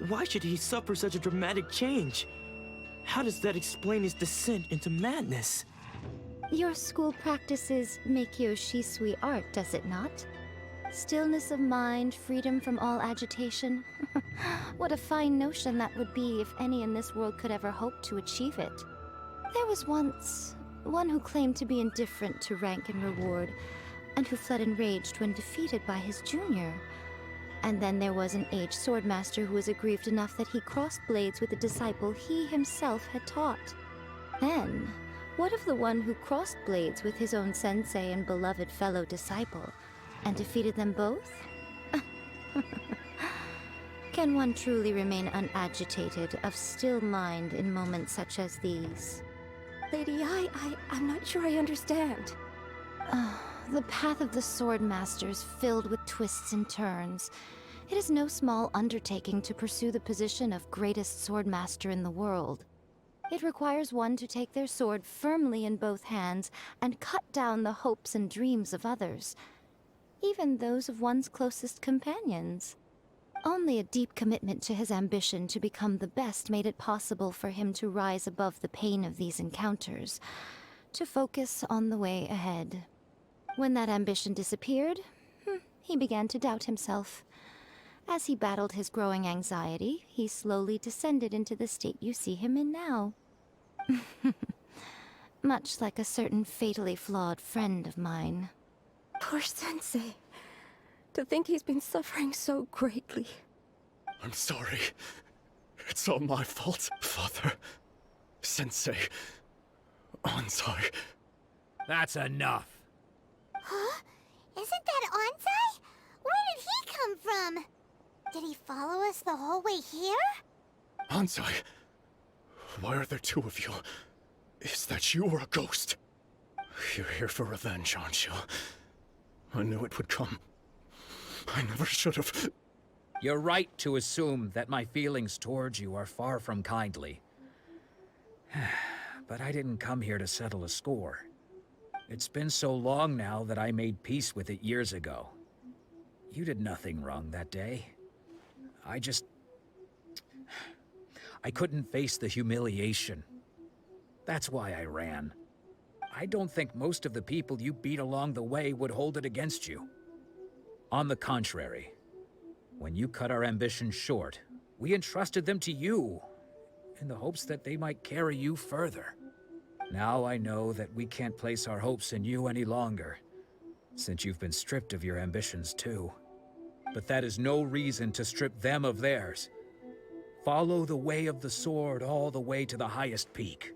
why should he suffer such a dramatic change? How does that explain his descent into madness? Your school practices Meikyo Shisui art, does it not? Stillness of mind, freedom from all agitation. What a fine notion that would be if any in this world could ever hope to achieve it. There was once one who claimed to be indifferent to rank and reward, and who fled enraged when defeated by his junior. And then there was an aged swordmaster who was aggrieved enough that he crossed blades with a disciple he himself had taught. Then, what of the one who crossed blades with his own sensei and beloved fellow disciple, and defeated them both? Can one truly unagitated, unagitated, of still mind in moments such as these? Lady Yae, I'm not sure I understand. The path of the Swordmaster is filled with twists and turns. It is no small undertaking to pursue the position of greatest Swordmaster in the world. It requires one to take their sword firmly in both hands and cut down the hopes and dreams of others, even those of one's closest companions. Only a deep commitment to his ambition to become the best made it possible for him to rise above the pain of these encounters, to focus on the way ahead. When that ambition disappeared, he began to doubt himself. As he battled his growing anxiety, he slowly descended into the state you see him in now. Much like a certain fatally flawed friend of mine. Poor Sensei. To think he's been suffering so greatly. I'm sorry. It's all my fault, Father. Sensei. Ansai. That's enough. Huh? Isn't that Ansai? Where did he come from? Did he follow us the whole way here? Ansai. Why are there two of you? Is that you or a ghost? You're here for revenge, aren't you? I knew it would come. I never should have. You're right to assume that my feelings towards you are far from kindly. But I didn't come here to settle a score. It's been so long now that I made peace with it years ago. You did nothing wrong that day. I couldn't face the humiliation. That's why I ran. I don't think most of the people you beat along the way would hold it against you. On the contrary, when you cut our ambitions short, we entrusted them to you, in the hopes that they might carry you further. Now I know that we can't place our hopes in you any longer, since you've been stripped of your ambitions too. But that is no reason to strip them of theirs. Follow the way of the sword all the way to the highest peak.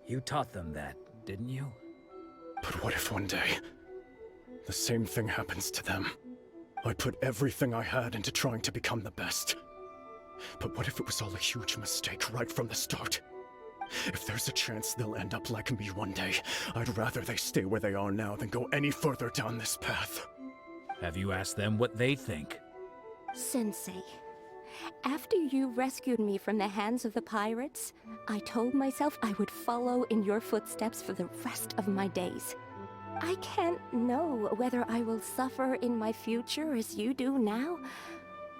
You taught them that, didn't you? But what if one day, the same thing happens to them? I put everything I had into trying to become the best. But what if it was all a huge mistake right from the start? If there's a chance they'll end up like me one day, I'd rather they stay where they are now than go any further down this path. Have you asked them what they think? Sensei, after you rescued me from the hands of the pirates, I told myself I would follow in your footsteps for the rest of my days. I can't know whether I will suffer in my future as you do now.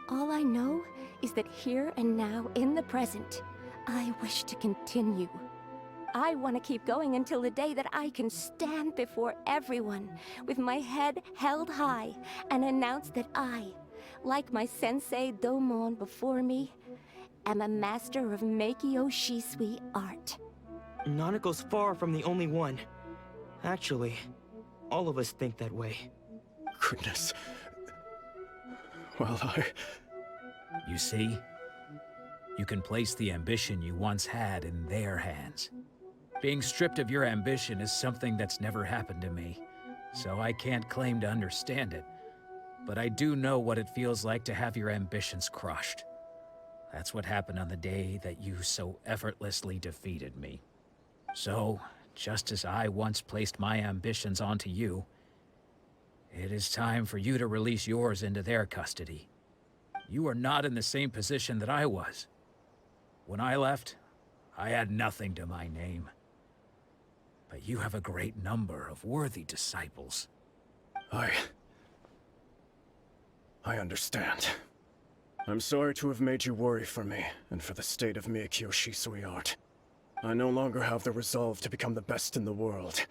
All I know is that here and now, in the present, I wish to continue. I want to keep going until the day that I can stand before everyone with my head held high and announce that I, like my sensei Domon before me, am a master of Meikyo Shisui art. Nanako's far from the only one. Actually, all of us think that way. Goodness. Well, You see? You can place the ambition you once had in their hands. Being stripped of your ambition is something that's never happened to me, so I can't claim to understand it. But I do know what it feels like to have your ambitions crushed. That's what happened on the day that you so effortlessly defeated me. So, just as I once placed my ambitions onto you, it is time for you to release yours into their custody. You are not in the same position that I was. When I left, I had nothing to my name. But you have a great number of worthy disciples. I understand. I'm sorry to have made you worry for me, and for the state of Meikyo Shisui art. I no longer have the resolve to become the best in the world.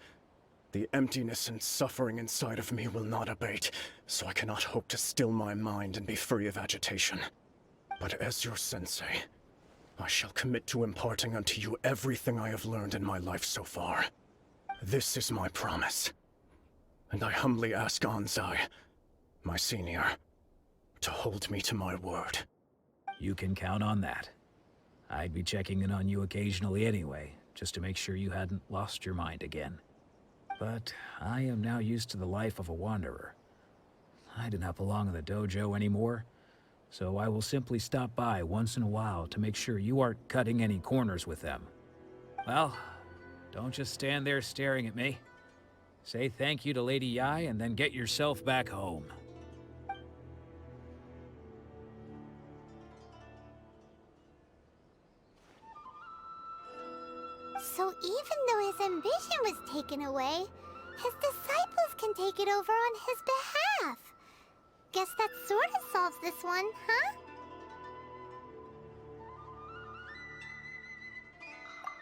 The emptiness and suffering inside of me will not abate, so I cannot hope to still my mind and be free of agitation. But as your sensei, I shall commit to imparting unto you everything I have learned in my life so far. This is my promise. And I humbly ask Ansai, my senior, to hold me to my word. You can count on that. I'd be checking in on you occasionally anyway, just to make sure you hadn't lost your mind again. But I am now used to the life of a wanderer. I do not belong in the dojo anymore, so I will simply stop by once in a while to make sure you aren't cutting any corners with them. Well, don't just stand there staring at me. Say thank you to Lady Yai and then get yourself back home. So even though his ambition was taken away, his disciples can take it over on his behalf. Guess that sort of solves this one, huh?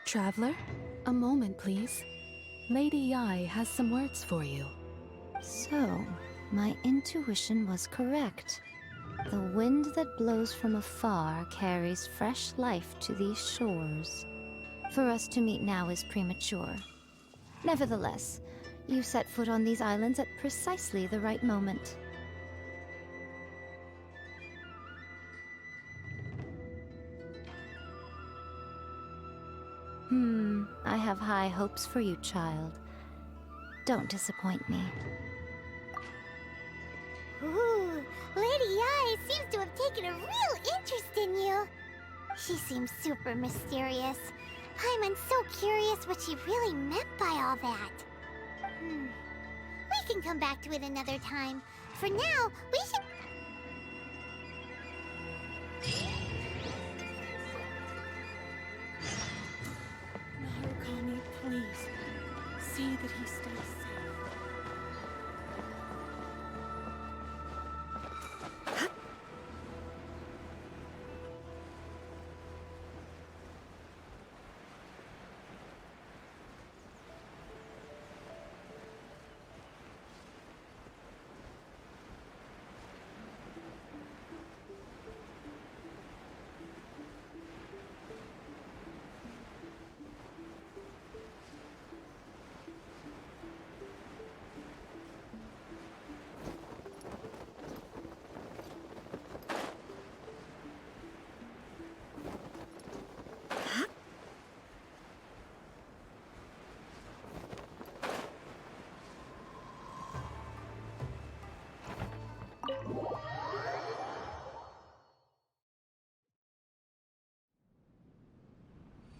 Traveler, a moment, please. Lady Yai has some words for you. So, my intuition was correct. The wind that blows from afar carries fresh life to these shores. For us to meet now is premature. Nevertheless, you set foot on these islands at precisely the right moment. I have high hopes for you, child. Don't disappoint me. Ooh, Lady Yai seems to have taken a real interest in you. She seems super mysterious. I'm so curious what she really meant by all that. We can come back to it another time. For now, we should... Narukami, please. See that he stays safe.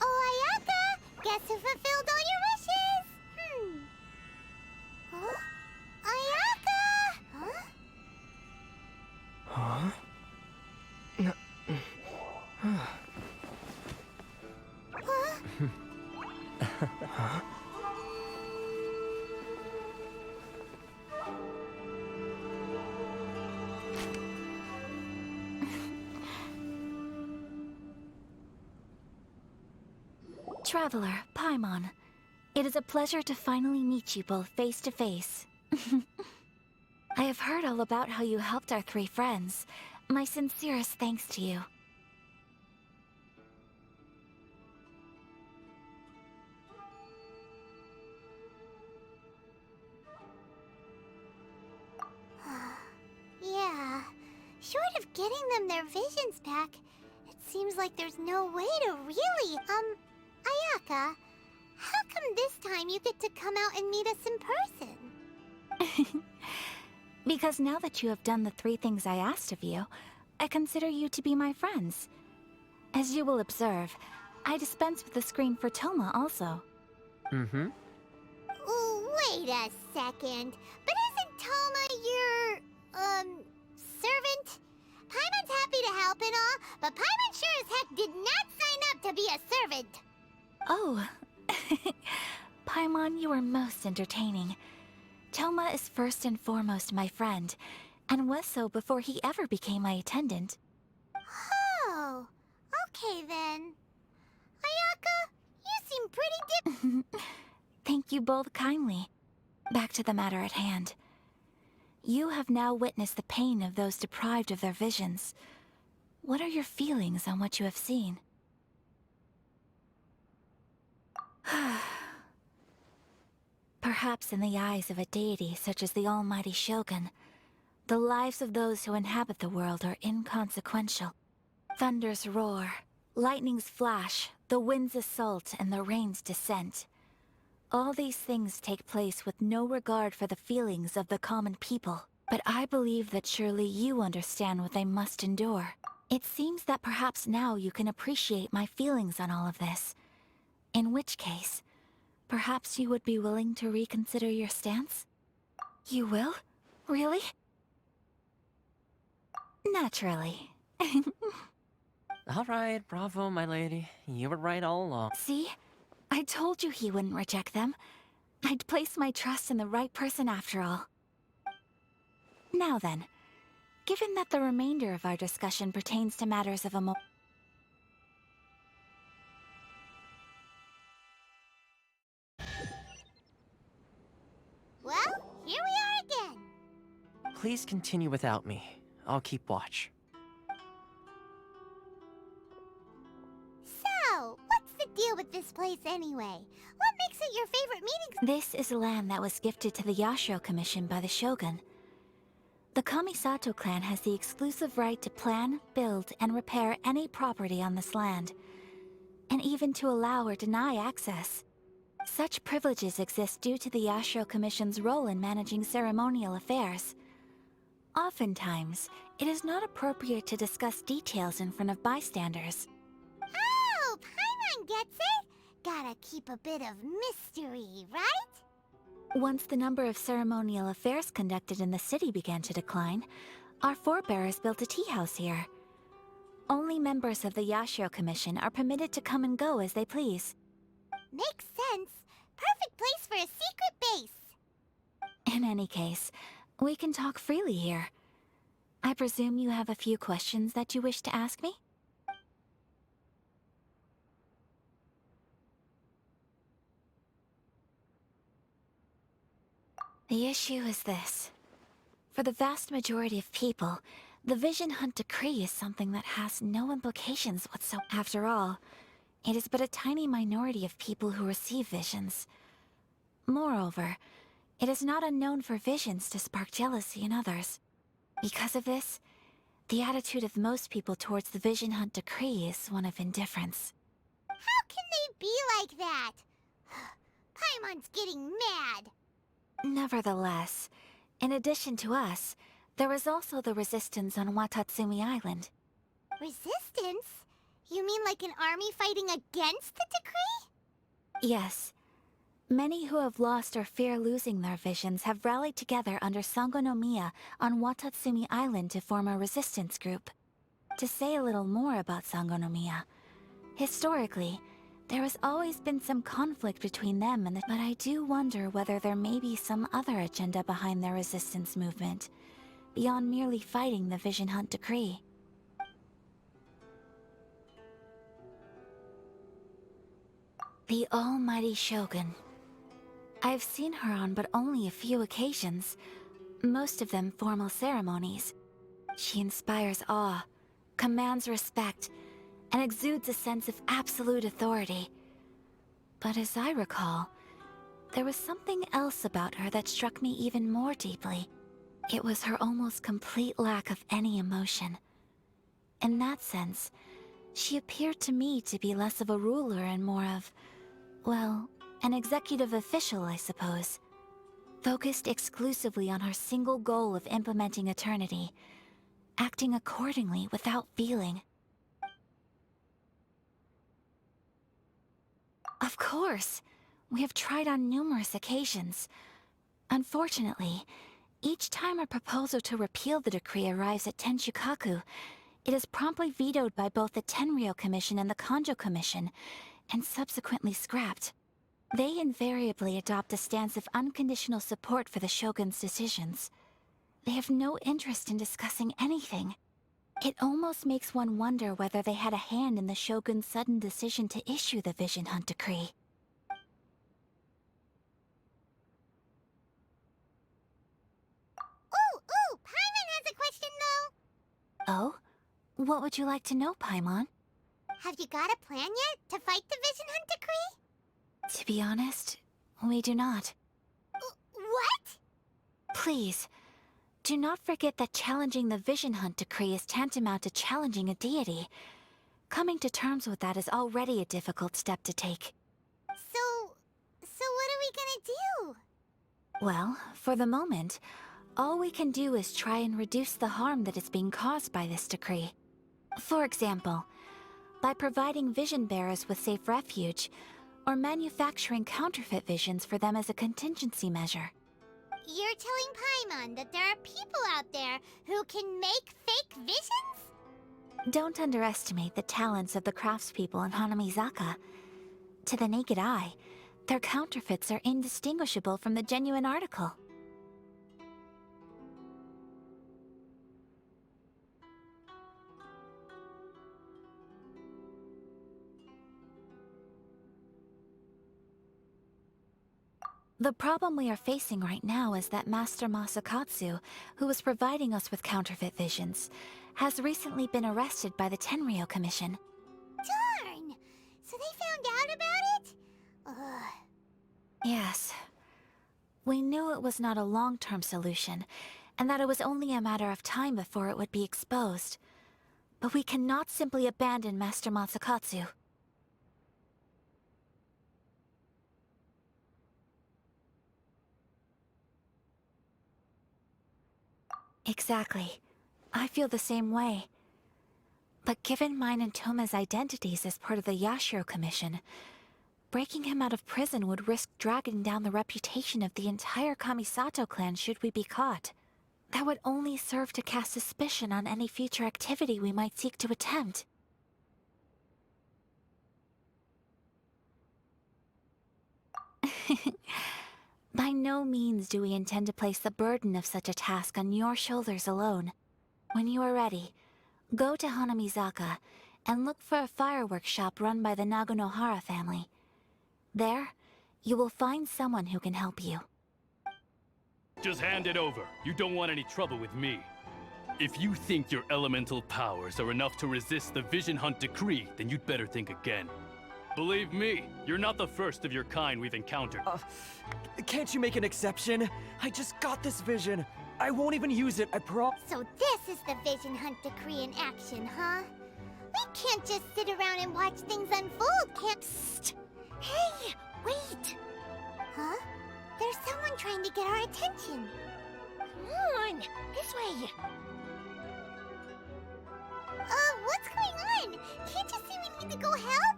Oh, Ayaka! Guess who fulfilled all your wishes? Huh? Ayaka! Huh? Huh? No. Huh? Traveler, Paimon, it is a pleasure to finally meet you both face to face. I have heard all about how you helped our three friends. My sincerest thanks to you. Yeah. Short of getting them their visions back, it seems like there's no way to really, Ayaka, how come this time you get to come out and meet us in person? Because now that you have done the three things I asked of you, I consider you to be my friends. As you will observe, I dispense with the screen for Toma also. Wait a second. But isn't Toma your, servant? Paimon's happy to help and all, but Paimon sure as heck did not sign up to be a servant. Oh. Paimon, you are most entertaining. Toma is first and foremost my friend, and was so before he ever became my attendant. Oh, okay then. Ayaka, you seem pretty Thank you both kindly. Back to the matter at hand. You have now witnessed the pain of those deprived of their visions. What are your feelings on what you have seen? Perhaps in the eyes of a deity such as the almighty Shogun, the lives of those who inhabit the world are inconsequential. Thunders roar, lightnings flash, the winds assault, and the rains descent. All these things take place with no regard for the feelings of the common people. But I believe that surely you understand what they must endure. It seems that perhaps now you can appreciate my feelings on all of this. In which case, perhaps you would be willing to reconsider your stance? You will? Really? Naturally. All right, bravo, my lady. You were right all along. See? I told you he wouldn't reject them. I'd placed my trust in the right person after all. Now then, given that the remainder of our discussion pertains to matters of a Well, here we are again. Please continue without me. I'll keep watch. So, what's the deal with this place anyway? What makes it your favorite meeting? This is land that was gifted to the Yashiro Commission by the Shogun. The Kamisato clan has the exclusive right to plan, build, and repair any property on this land, and even to allow or deny access. Such privileges exist due to the Yashiro Commission's role in managing ceremonial affairs. Oftentimes, it is not appropriate to discuss details in front of bystanders. Oh, Paimon gets it! Gotta keep a bit of mystery, right? Once the number of ceremonial affairs conducted in the city began to decline, our forebears built a tea house here. Only members of the Yashiro Commission are permitted to come and go as they please. Makes sense. Perfect place for a secret base. In any case, we can talk freely here. I presume you have a few questions that you wish to ask me? The issue is this. For the vast majority of people, the Vision Hunt Decree is something that has no implications whatsoever. After all, it is but a tiny minority of people who receive visions. Moreover, it is not unknown for visions to spark jealousy in others. Because of this, the attitude of most people towards the Vision Hunt Decree is one of indifference. How can they be like that? Paimon's getting mad. Nevertheless, in addition to us, there is also the resistance on Watatsumi Island. Resistance? You mean like an army fighting against the decree? Yes. Many who have lost or fear losing their visions have rallied together under Sangonomiya on Watatsumi Island to form a resistance group. To say a little more about Sangonomiya, historically, there has always been some conflict between them and but I do wonder whether there may be some other agenda behind their resistance movement, beyond merely fighting the Vision Hunt Decree. The almighty Shogun. I've seen her on but only a few occasions, most of them formal ceremonies. She inspires awe, commands respect, and exudes a sense of absolute authority. But as I recall, there was something else about her that struck me even more deeply. It was her almost complete lack of any emotion. In that sense, she appeared to me to be less of a ruler and more of, well, an executive official, I suppose. Focused exclusively on her single goal of implementing eternity, acting accordingly without feeling. Of course, we have tried on numerous occasions. Unfortunately, each time a proposal to repeal the decree arrives at Tenshukaku, it is promptly vetoed by both the Tenryou Commission and the Kanjo Commission, and subsequently scrapped. They invariably adopt a stance of unconditional support for the Shogun's decisions. They have no interest in discussing anything. It almost makes one wonder whether they had a hand in the Shogun's sudden decision to issue the Vision Hunt Decree. Ooh, Paimon has a question though. Oh? What would you like to know, Paimon? Have you got a plan yet to fight the Vision Hunt Decree? To be honest, we do not. What? Please, do not forget that challenging the Vision Hunt Decree is tantamount to challenging a deity. Coming to terms with that is already a difficult step to take. So what are we gonna do? Well, for the moment, all we can do is try and reduce the harm that is being caused by this decree. For example, by providing vision bearers with safe refuge, or manufacturing counterfeit visions for them as a contingency measure. You're telling Paimon that there are people out there who can make fake visions? Don't underestimate the talents of the craftspeople in Hanamizaka. To the naked eye, their counterfeits are indistinguishable from the genuine article. The problem we are facing right now is that Master Masakatsu, who was providing us with counterfeit visions, has recently been arrested by the Tenryou Commission. Darn! So they found out about it? Ugh. Yes. We knew it was not a long-term solution, and that it was only a matter of time before it would be exposed. But we cannot simply abandon Master Masakatsu. Exactly. I feel the same way. But given mine and Toma's identities as part of the Yashiro Commission, breaking him out of prison would risk dragging down the reputation of the entire Kamisato clan should we be caught. That would only serve to cast suspicion on any future activity we might seek to attempt. By no means do we intend to place the burden of such a task on your shoulders alone. When you are ready, go to Hanamizaka and look for a fireworks shop run by the Naganohara family. There, you will find someone who can help you. Just hand it over. You don't want any trouble with me. If you think your elemental powers are enough to resist the Vision Hunt decree, then you'd better think again. Believe me, you're not the first of your kind we've encountered. Can't you make an exception? I just got this vision. I won't even use it, I So this is the Vision Hunt decree in action, huh? We can't just sit around and watch things unfold, can't— Psst! Hey, wait! Huh? There's someone trying to get our attention. Come on, this way. What's going on? Can't you see we need to go help?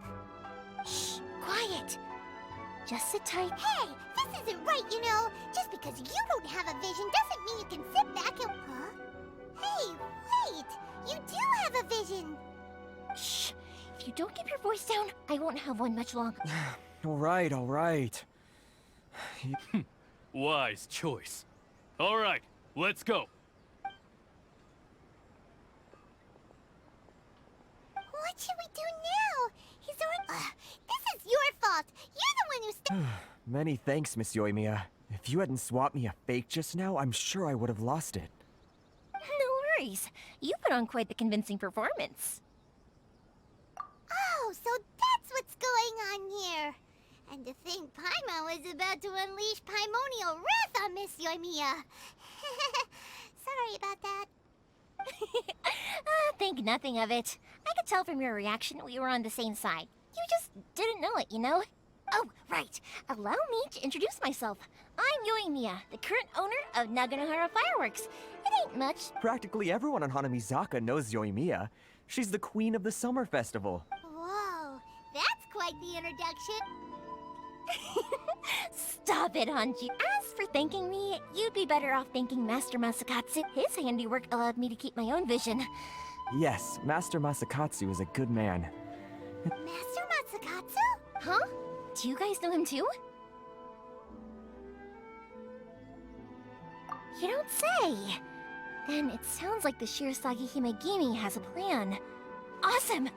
Shh, quiet. Just sit tight. Hey, this isn't right, you know. Just because you don't have a vision doesn't mean you can sit back and— Huh? Hey, wait! You do have a vision! Shh! If you don't keep your voice down, I won't have one much longer. All right. Wise choice. All right, let's go. What should we do now? He's already— this is your fault! You're the one who— Many thanks, Miss Euthymia. If you hadn't swapped me a fake just now, I'm sure I would have lost it. No worries. You put on quite the convincing performance. Oh, so that's what's going on here. And to think Paimon was about to unleash Paimonial wrath on Miss Euthymia. Sorry about that. Think nothing of it. I could tell from your reaction we were on the same side. You just didn't know it, you know? Oh, right. Allow me to introduce myself. I'm Euthymia, the current owner of Naganohara Fireworks. It ain't much. Practically everyone on Hanamizaka knows Euthymia. She's the queen of the summer festival. Whoa, that's quite the introduction. Stop it, Hanji. As for thanking me, you'd be better off thanking Master Masakatsu. His handiwork allowed me to keep my own vision. Yes, Master Masakatsu is a good man. Master Masakatsu? Huh? Do you guys know him too? You don't say! Then it sounds like the Shirasagi Himegimi has a plan. Awesome!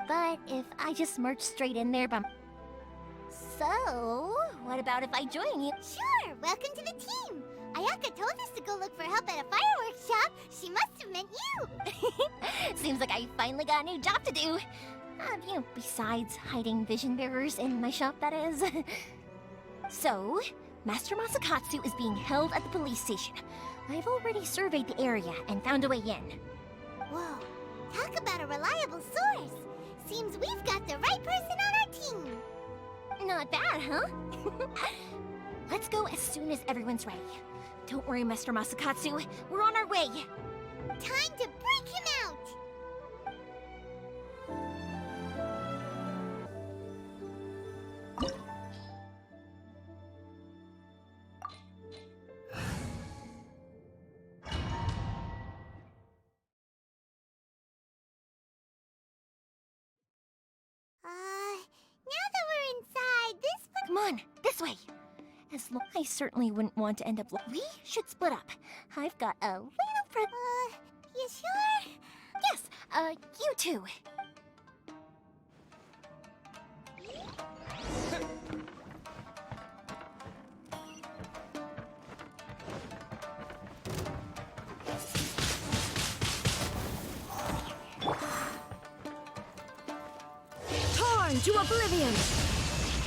But if I just march straight in there by... So, what about if I join you? Sure, welcome to the team! Ayaka told us to go look for help at a fireworks shop. She must have meant you! Seems like I finally got a new job to do. Besides hiding vision bearers in my shop, that is. So, Master Masakatsu is being held at the police station. I've already surveyed the area and found a way in. Whoa, talk about a reliable source! Seems we've got the right person on our team! Not bad, huh? Let's go as soon as everyone's ready. Don't worry, Master Masakatsu. We're on our way. Time to break him out! Now that we're Come on, this way. I certainly wouldn't want to end up. We should split up. I've got a little you sure? Yes, you two. Torn to oblivion!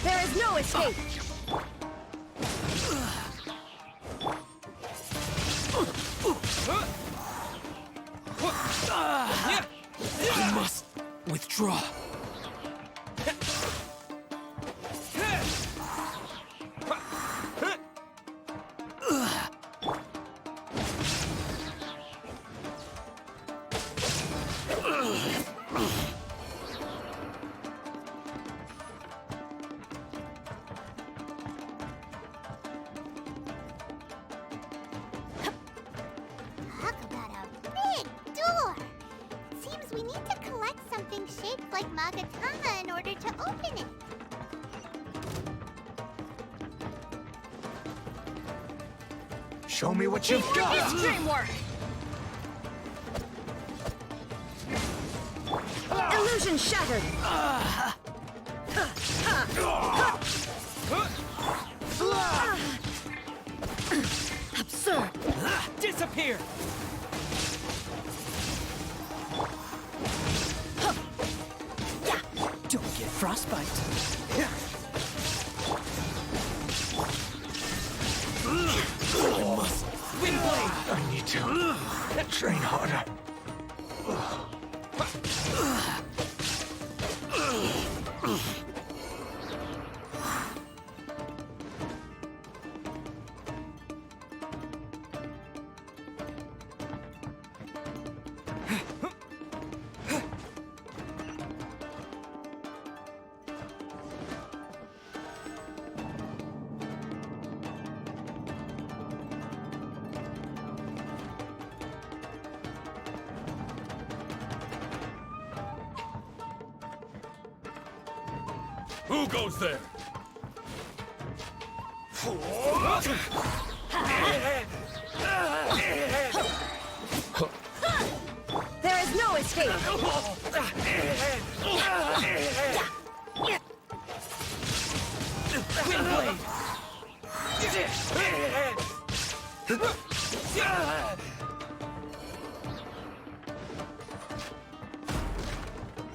There is no escape! I must withdraw. Talk about a big door. It seems we need to collect something shaped like Magatama in order to open it. Show me what you've got! It's dreamwork! Illusion shattered! Absurd! Disappear! Don't get frostbite. I must win blade. I need to train harder. Who goes there? There is no escape! Windblade!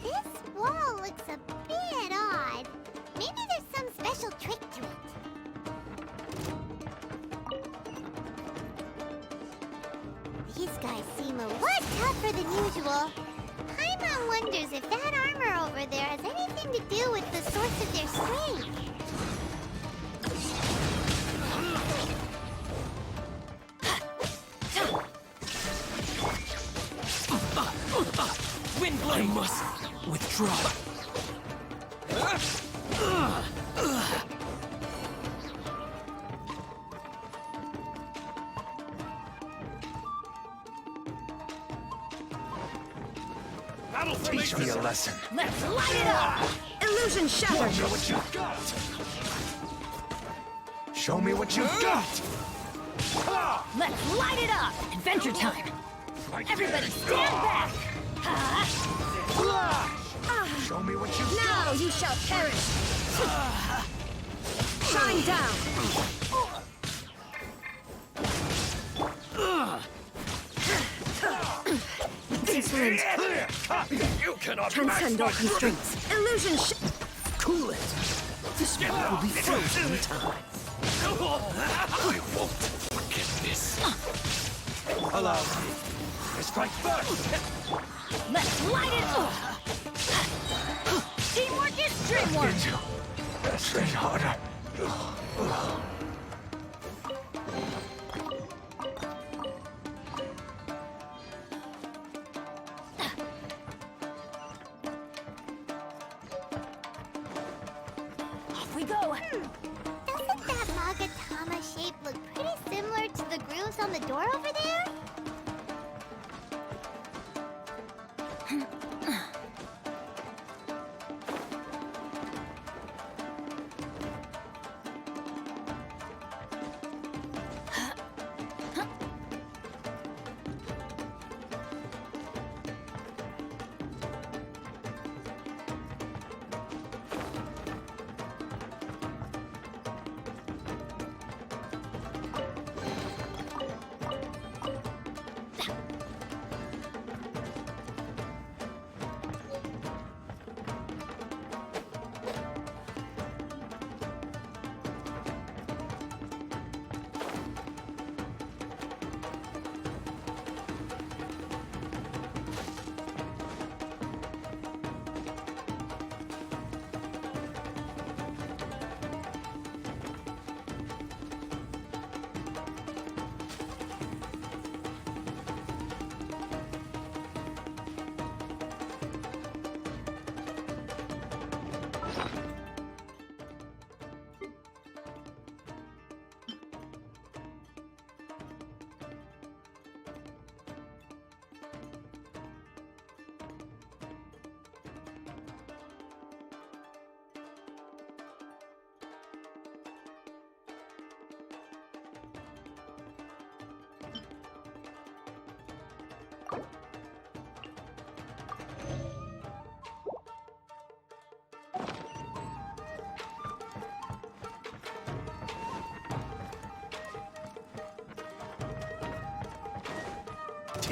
This wall looks a bit odd. Maybe there's some special trick to it. These guys seem a lot tougher than usual. Paimon wonders if that armor over there has anything to do with the source of their strength. Windblade! I must withdraw. Teach me a lesson. Let's light it up! Illusion shattered! Show what you've got! Show me what you've got! Let's light it up! Adventure time! Everybody stand back! Show me what you've Now got! you shall perish! Shine down! Insolent! You cannot Transcend all constraints! Illusion Cool it! This one will be frozen in time. I won't forget this. Allow me. I strike first! Let's light it up! Teamwork is dreamwork! Need to train harder. Off we go! Doesn't that Magatama shape look pretty similar to the grooves on the door over there?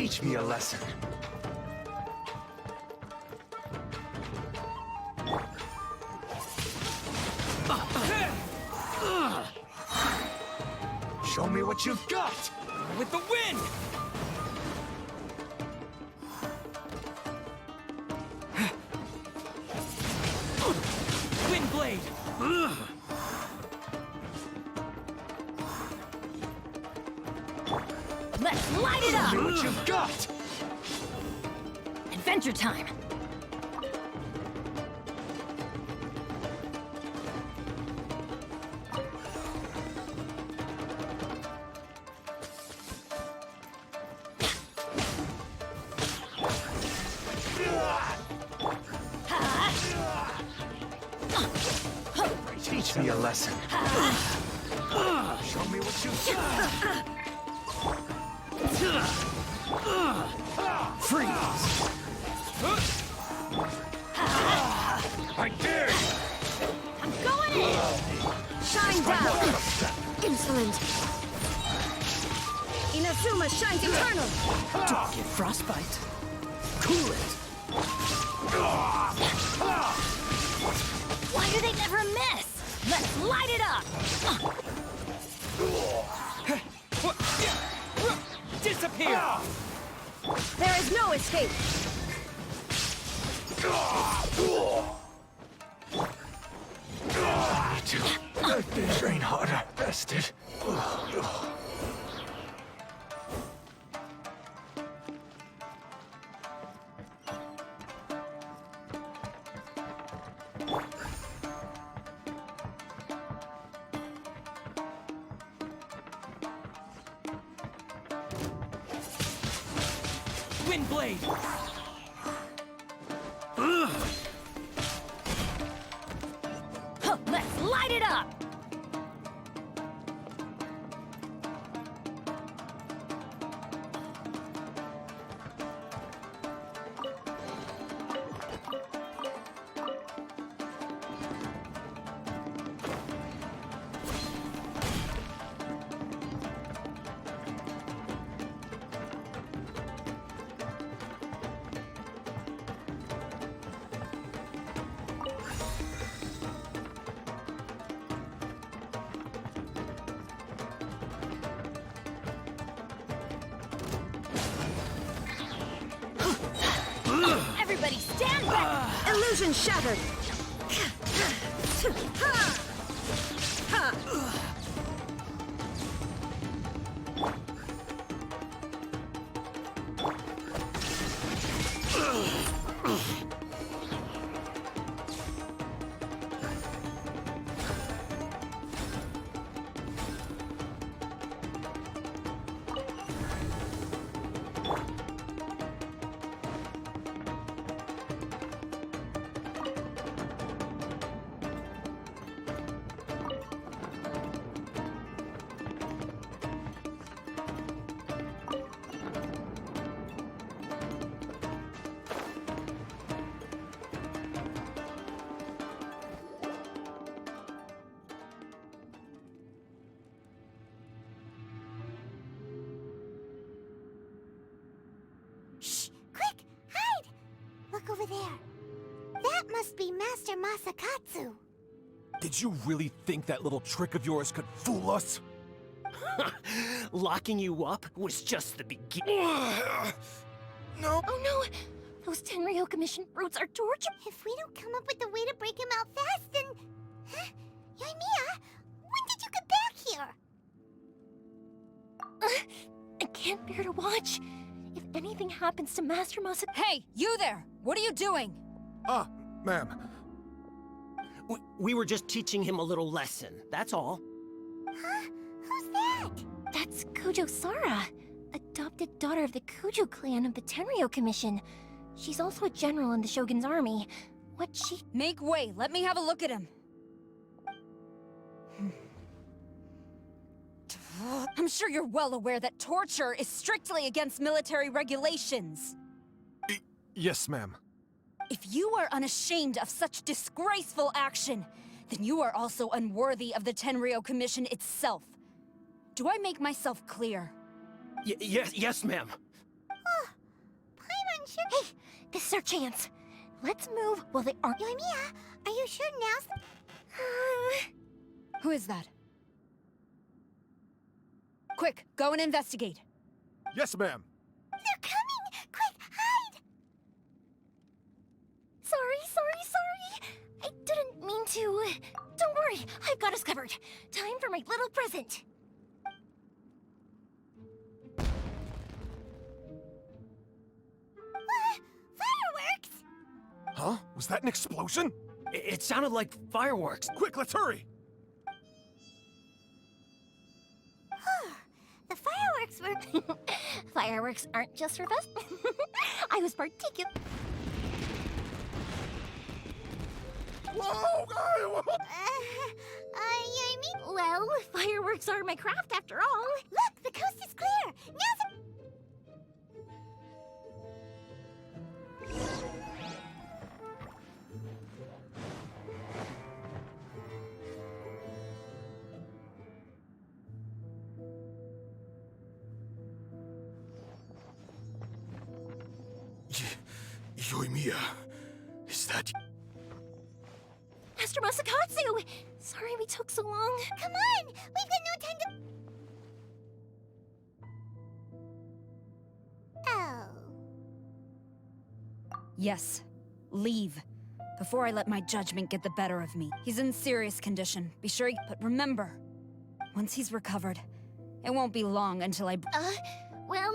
Teach me a lesson. Show me what you've got! With the wind! Wind blade! Let's light it up! Show me what you've got! Adventure time! Teach me a lesson. Show me what you've got! Freeze! I dare you! I'm going in! Shine down! Insolent! Inazuma shines eternal! Don't get frostbite. Cool it. Why do they never miss? Let's light it up! Disappear! There is no escape! Train harder, bastard. Wind blade! Let's light it up! Everybody stand back! Illusion shattered! Quick, hide! Look over there. That must be Master Masakatsu. Did you really think that little trick of yours could fool us? Locking you up was just the beginning. No. Oh no! Those Tenryou Commission brutes are torture. If we don't come up with a way to break him out fast, then... Huh? Yoimiya, when did you get back here? I can't bear to watch. If anything happens to Master Masa... Hey, you there! What are you doing? Ah, ma'am. We were just teaching him a little lesson, that's all. Huh? Who's that? That's Kujo Sara, adopted daughter of the Kujo clan of the Tenryou Commission. She's also a general in the Shogun's army. What she... Make way, let me have a look at him. I'm sure you're well aware that torture is strictly against military regulations. Yes, ma'am. If you are unashamed of such disgraceful action, then you are also unworthy of the Tenryou Commission itself. Do I make myself clear? Yes, ma'am. sure. Hey, this is our chance. Let's move while they aren't. Euthymia, are you sure now's the... Who is that? Quick, go and investigate. Yes, ma'am. They're coming! Quick, hide! Sorry. I didn't mean to. Don't worry, I've got us covered. Time for my little present. Fireworks! Huh? Was that an explosion? It sounded like fireworks. Quick, let's hurry! The fireworks were... Fireworks aren't just for fun. I was particular. Whoa! You mean... Well, fireworks are my craft after all. Look, the coast is clear! Now's the... Euthymia, is that... Master Masakatsu! Sorry we took so long. Come on! We've got no time to... Oh. Yes. Leave. Before I let my judgment get the better of me. He's in serious condition. Be sure but remember, once he's recovered, it won't be long until I... Well...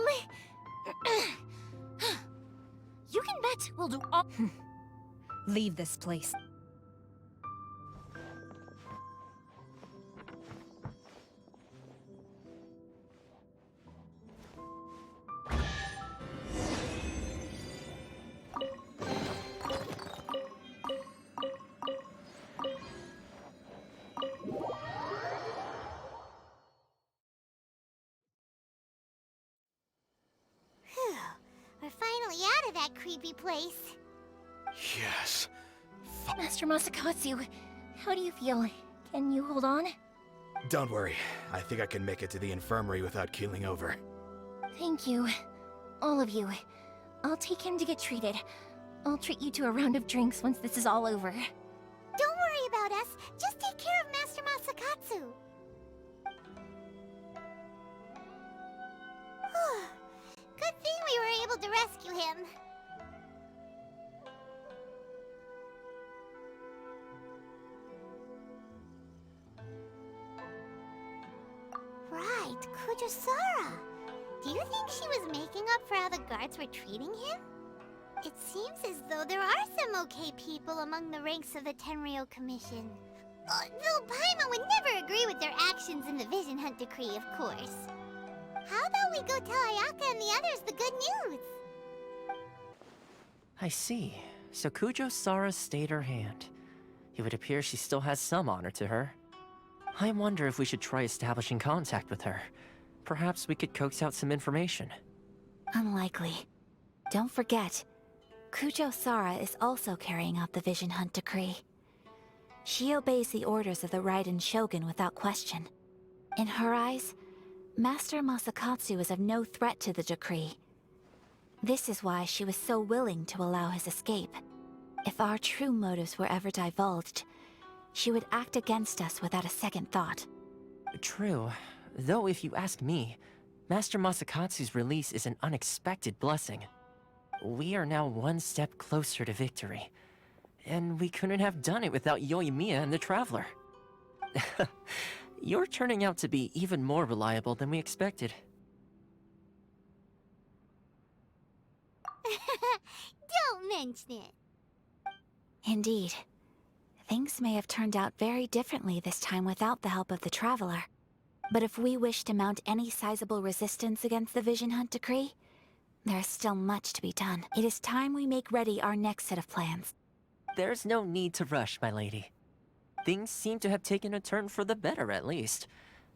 You can bet we'll do all... Leave this place. We're finally out of that creepy place. Yes. Master Masakatsu, how do you feel? Can you hold on? Don't worry. I think I can make it to the infirmary without keeling over. Thank you. All of you. I'll take him to get treated. I'll treat you to a round of drinks once this is all over. Don't worry about us. Just take care of Master Masakatsu. Good thing we were able to rescue him. Right, Kujosara. Do you think she was making up for how the guards were treating him? It seems as though there are some okay people among the ranks of the Tenryou Commission. Though Paimon would never agree with their actions in the Vision Hunt Decree, of course. How about we go tell Ayaka and the others the good news? I see. So Kujo-Sara stayed her hand. It would appear she still has some honor to her. I wonder if we should try establishing contact with her. Perhaps we could coax out some information. Unlikely. Don't forget, Kujo-Sara is also carrying out the Vision Hunt Decree. She obeys the orders of the Raiden Shogun without question. In her eyes, Master Masakatsu is of no threat to the decree. This is why she was so willing to allow his escape. If our true motives were ever divulged, she would act against us without a second thought. True. Though if you ask me, Master Masakatsu's release is an unexpected blessing. We are now one step closer to victory. And we couldn't have done it without Euthymia and the Traveler. You're turning out to be even more reliable than we expected. Don't mention it. Indeed. Things may have turned out very differently this time without the help of the Traveler. But if we wish to mount any sizable resistance against the Vision Hunt Decree, there is still much to be done. It is time we make ready our next set of plans. There's no need to rush, my lady. Things seem to have taken a turn for the better, at least.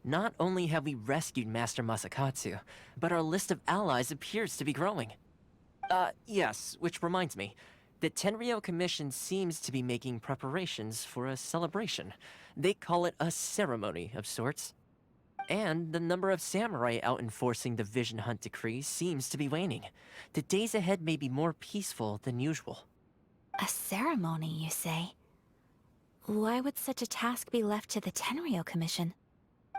Not only have we rescued Master Masakatsu, but our list of allies appears to be growing. Yes, which reminds me. The Tenryou Commission seems to be making preparations for a celebration. They call it a ceremony of sorts. And the number of samurai out enforcing the Vision Hunt decree seems to be waning. The days ahead may be more peaceful than usual. A ceremony, you say? Why would such a task be left to the Tenryou Commission?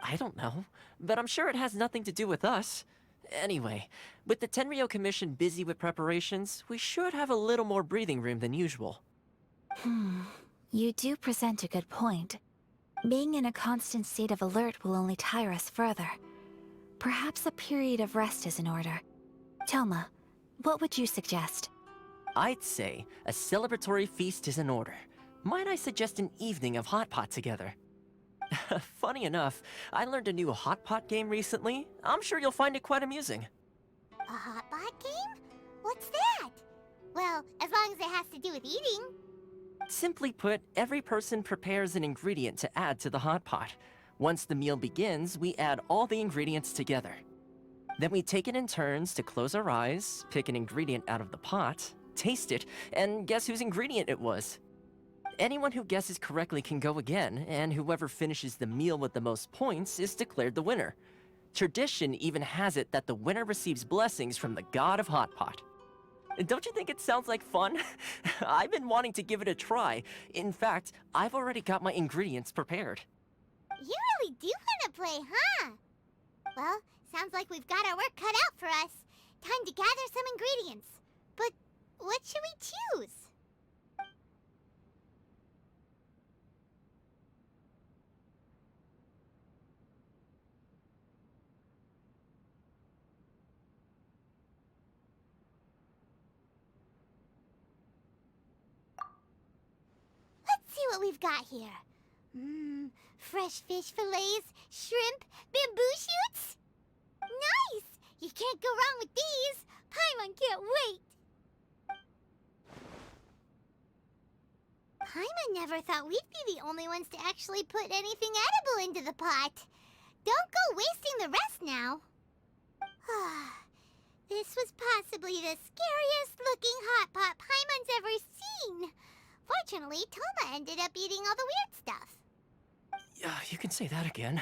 I don't know, but I'm sure it has nothing to do with us. Anyway, with the Tenryou Commission busy with preparations, we should have a little more breathing room than usual. You do present a good point. Being in a constant state of alert will only tire us further. Perhaps a period of rest is in order. Toma, what would you suggest? I'd say a celebratory feast is in order. Might I suggest an evening of hot pot together? Funny enough, I learned a new hot pot game recently. I'm sure you'll find it quite amusing. A hot pot game? What's that? Well, as long as it has to do with eating. Simply put, every person prepares an ingredient to add to the hot pot. Once the meal begins, we add all the ingredients together. Then we take it in turns to close our eyes, pick an ingredient out of the pot, taste it, and guess whose ingredient it was. Anyone who guesses correctly can go again, and whoever finishes the meal with the most points is declared the winner. Tradition even has it that the winner receives blessings from the god of hot pot. Don't you think it sounds like fun? I've been wanting to give it a try. In fact, I've already got my ingredients prepared. You really do want to play, huh? Well, sounds like we've got our work cut out for us. Time to gather some ingredients. But what should we choose? Let's see what we've got here. Fresh fish fillets, shrimp, bamboo shoots. Nice! You can't go wrong with these. Paimon can't wait. Paimon never thought we'd be the only ones to actually put anything edible into the pot. Don't go wasting the rest now. This was possibly the scariest looking hot pot Paimon's ever seen. Fortunately, Toma ended up eating all the weird stuff. Yeah, you can say that again.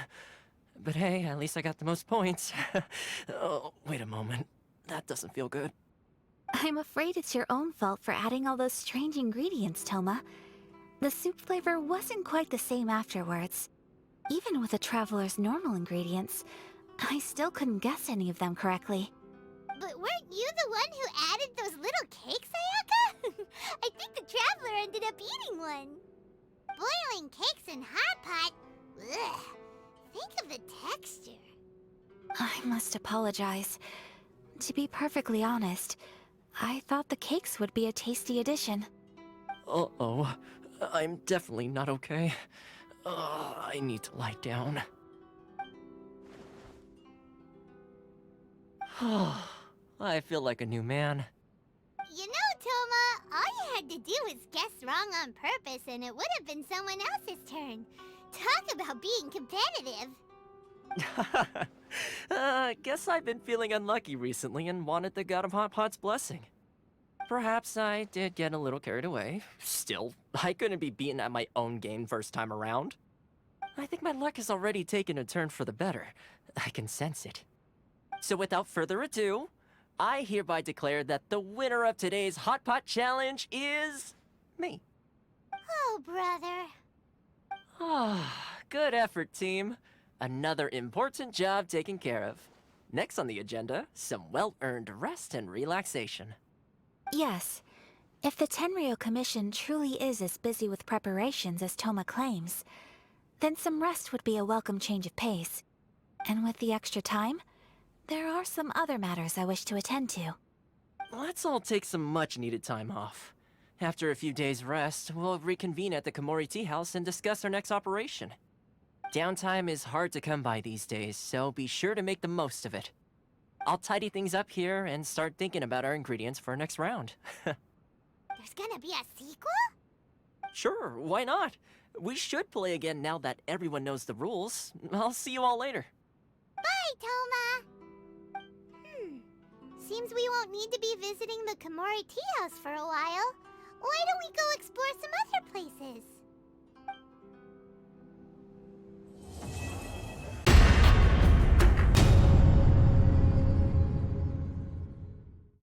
But hey, at least I got the most points. Oh, wait a moment. That doesn't feel good. I'm afraid it's your own fault for adding all those strange ingredients, Toma. The soup flavor wasn't quite the same afterwards. Even with the traveler's normal ingredients, I still couldn't guess any of them correctly. But weren't you the one who added those little cakes, Ayaka? I think the traveler ended up eating one. Boiling cakes in hot pot? Ugh. Think of the texture. I must apologize. To be perfectly honest, I thought the cakes would be a tasty addition. Uh-oh. I'm definitely not okay. I need to lie down. I feel like a new man. You know, Toma, all you had to do was guess wrong on purpose and it would have been someone else's turn. Talk about being competitive. Guess I've been feeling unlucky recently and wanted the god of hot pot's blessing. Perhaps I did get a little carried away. Still, I couldn't be beaten at my own game first time around. I think my luck has already taken a turn for the better. I can sense it. So without further ado, I hereby declare that the winner of today's Hot Pot Challenge is... me. Oh, brother. Good effort, team. Another important job taken care of. Next on the agenda, some well-earned rest and relaxation. Yes. If the Tenryou Commission truly is as busy with preparations as Toma claims, then some rest would be a welcome change of pace. And with the extra time, there are some other matters I wish to attend to. Let's all take some much-needed time off. After a few days' rest, we'll reconvene at the Komori Tea House and discuss our next operation. Downtime is hard to come by these days, so be sure to make the most of it. I'll tidy things up here and start thinking about our ingredients for our next round. There's gonna be a sequel? Sure, why not? We should play again now that everyone knows the rules. I'll see you all later. Bye, Toma! Seems we won't need to be visiting the Komori Tea House for a while. Why don't we go explore